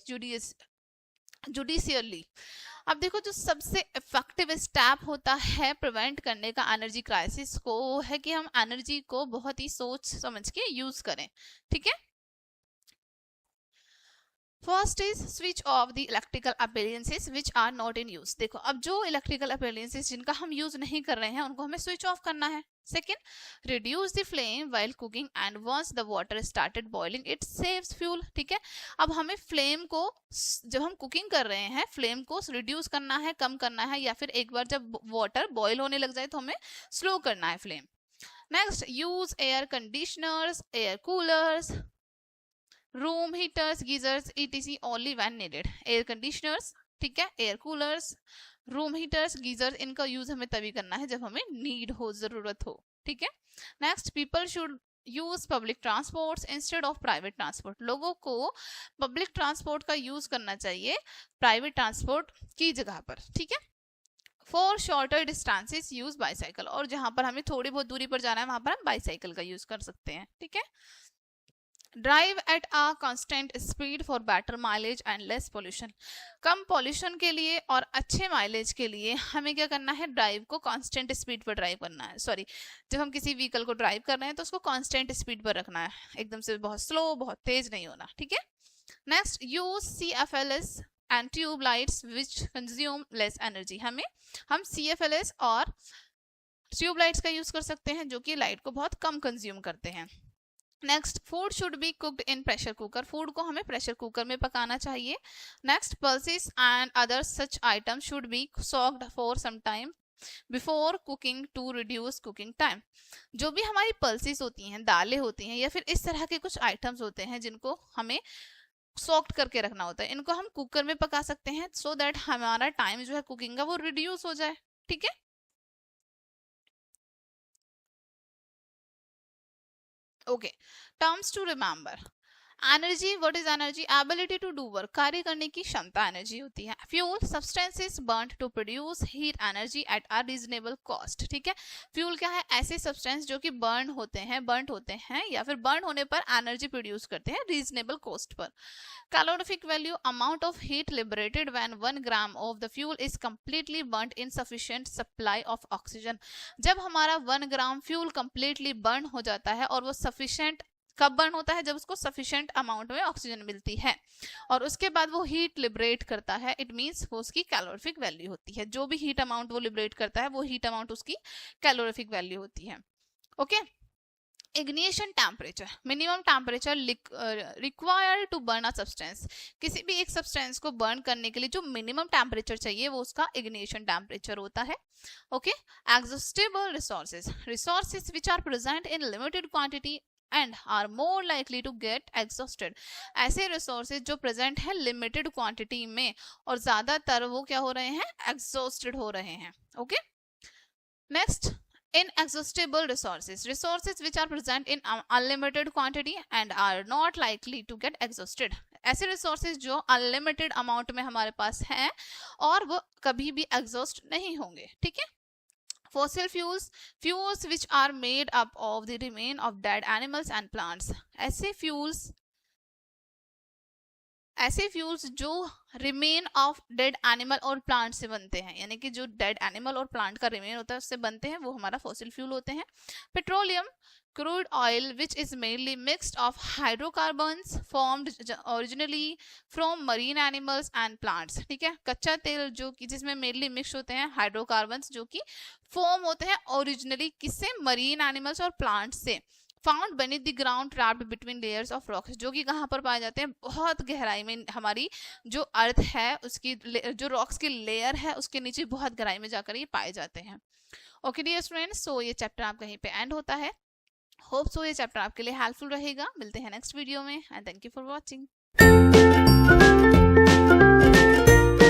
judiciously. अब देखो जो सबसे इफेक्टिव स्टेप होता है प्रिवेंट करने का एनर्जी क्राइसिस को, वो है कि हम एनर्जी को बहुत ही सोच समझ के यूज करें, ठीक है. First is switch off the electrical appliances which are not in use. देखो अब जो इलेक्ट्रिकल अप्लायंसेस जिनका हम यूज नहीं कर रहे हैं उनको हमें स्विच ऑफ करना है. Second, reduce the flame while cooking and once the water started boiling it saves fuel. ठीक है, अब हमें फ्लेम को जब हम कुकिंग कर रहे हैं फ्लेम को रिड्यूस करना है, कम करना है, या फिर एक बार जब वाटर बॉयल होने लग जाए तो हमें स्लो करना है flame. Next, use air conditioners, air coolers, room heaters, geysers etc only when needed. Air conditioners, ठीक है, air coolers, room heaters, geyser, इनका यूज हमें तभी करना है जब हमें नीड हो, जरूरत हो. ठीक है. Next, people should use public transport instead of private transport. लोगों को पब्लिक ट्रांसपोर्ट का यूज करना चाहिए प्राइवेट ट्रांसपोर्ट की जगह पर. ठीक है. For shorter distances use bicycle. और जहां पर हमें थोड़ी बहुत दूरी पर जाना है वहां पर हम बाईसाइकिल का यूज कर सकते हैं. ठीक है. Drive at a constant speed for better mileage and less pollution. Come pollution के लिए और अच्छे माइलेज के लिए हमें क्या करना है, ड्राइव को कांस्टेंट स्पीड पर ड्राइव करना है। सॉरी, जब हम किसी व्हीकल को ड्राइव कर रहे हैं तो उसको कांस्टेंट स्पीड पर रखना है, एकदम से बहुत स्लो बहुत तेज नहीं होना, ठीक है। Next, use CFLS and tube lights which consume less energy. हम CFLS और ट्यूब लाइट्स का यूज कर सकते हैं जो कि लाइट को बहुत कम कंज्यूम करते हैं। Next, food should be cooked in pressure cooker. Food को हमें प्रेशर कुकर में पकाना चाहिए। Next, pulses and other such item should be soaked for some time before cooking to reduce cooking time. जो भी हमारी पल्सेस होती हैं, दालें होती हैं या फिर इस तरह के कुछ आइटम्स होते हैं जिनको हमें सॉक्ट करके रखना होता है, इनको हम कुकर में पका सकते हैं सो दैट हमारा टाइम जो है कुकिंग का वो रिड्यूस हो जाए, ठीक है। Okay, terms to remember. Energy, what is energy? Ability to do work, कार्य करने की क्षमता एनर्जी होती है। Fuel, substances burned to produce heat energy at a reasonable cost, ठीक है। फ्यूल क्या है? ऐसे सब्सटेंस जो कि बर्न होते हैं या फिर बर्न होने पर एनर्जी प्रोड्यूस करते हैं reasonable cost per. Calorific value, amount of heat liberated when 1 gram of the fuel is completely burned in sufficient supply of oxygen. जब हमारा 1 ग्राम फ्यूल कंप्लीटली बर्न हो जाता है, और वो सफिशिएंट कब बर्न होता है? जब उसको सफिशिएंट अमाउंट में ऑक्सीजन मिलती है और उसके बाद वो हीट लिबरेट करता है, इट मींस वो उसकी कैलोरीफिक वैल्यू होती है। जो भी हीट अमाउंट वो लिबरेट करता है वो हीट अमाउंट उसकी कैलोरीफिक वैल्यू होती है, okay. Ignition temperature, minimum temperature required to burn a substance. किसी भी एक सब्सटेंस को बर्न करने के लिए जो मिनिमम टेम्परेचर चाहिए वो उसका इग्निशन टेम्परेचर होता है, okay. Exhaustible resources, resources which are present in limited quantity and are more likely to get exhausted. ऐसे रिसोर्सेज जो प्रेजेंट है लिमिटेड क्वांटिटी में और ज्यादातर वो क्या हो रहे हैं? एग्जॉस्टेड हो रहे हैं, okay. Next, inexhaustible resources, resources which are present in unlimited quantity and are not likely to get exhausted। ऐसे resources जो unlimited amount में हमारे पास हैं और वो कभी भी exhaust नहीं होंगे, ठीक है। fossil fuels, fuels which are made up of the remain of dead animals and plants। ऐसे फ्यूल्स जो रिमेन ऑफ डेड एनिमल और प्लांट से बनते हैं, यानी कि जो डेड एनिमल और प्लांट का रिमेन होता है उससे बनते हैं, वो हमारा फॉसिल फ्यूल होते हैं। Petroleum, crude oil which is mainly mixed of hydrocarbons formed originally from marine animals and plants, ठीक है। कच्चा तेल जो कि जिसमें मेनली मिक्स होते हैं हाइड्रोकार्बन्स जो कि फॉर्म होते हैं ओरिजिनली किससे? मरीन एनिमल्स और प्लांट्स से। Found beneath the ground trapped between layers of rocks, जो कि कहाँ पर पाए जाते हैं? बहुत गहराई में। हमारी जो अर्थ है उसकी जो रॉक्स की लेयर है उसके नीचे बहुत गहराई में जाकर ये पाए जाते हैं, ओके डियर स्टूडेंट्स। सो ये चैप्टर आप कहीं पे एंड होता है। होप सो ये चैप्टर आपके लिए हेल्पफुल रहेगा। मिलते हैं नेक्स्ट वीडियो में and thank you for watching.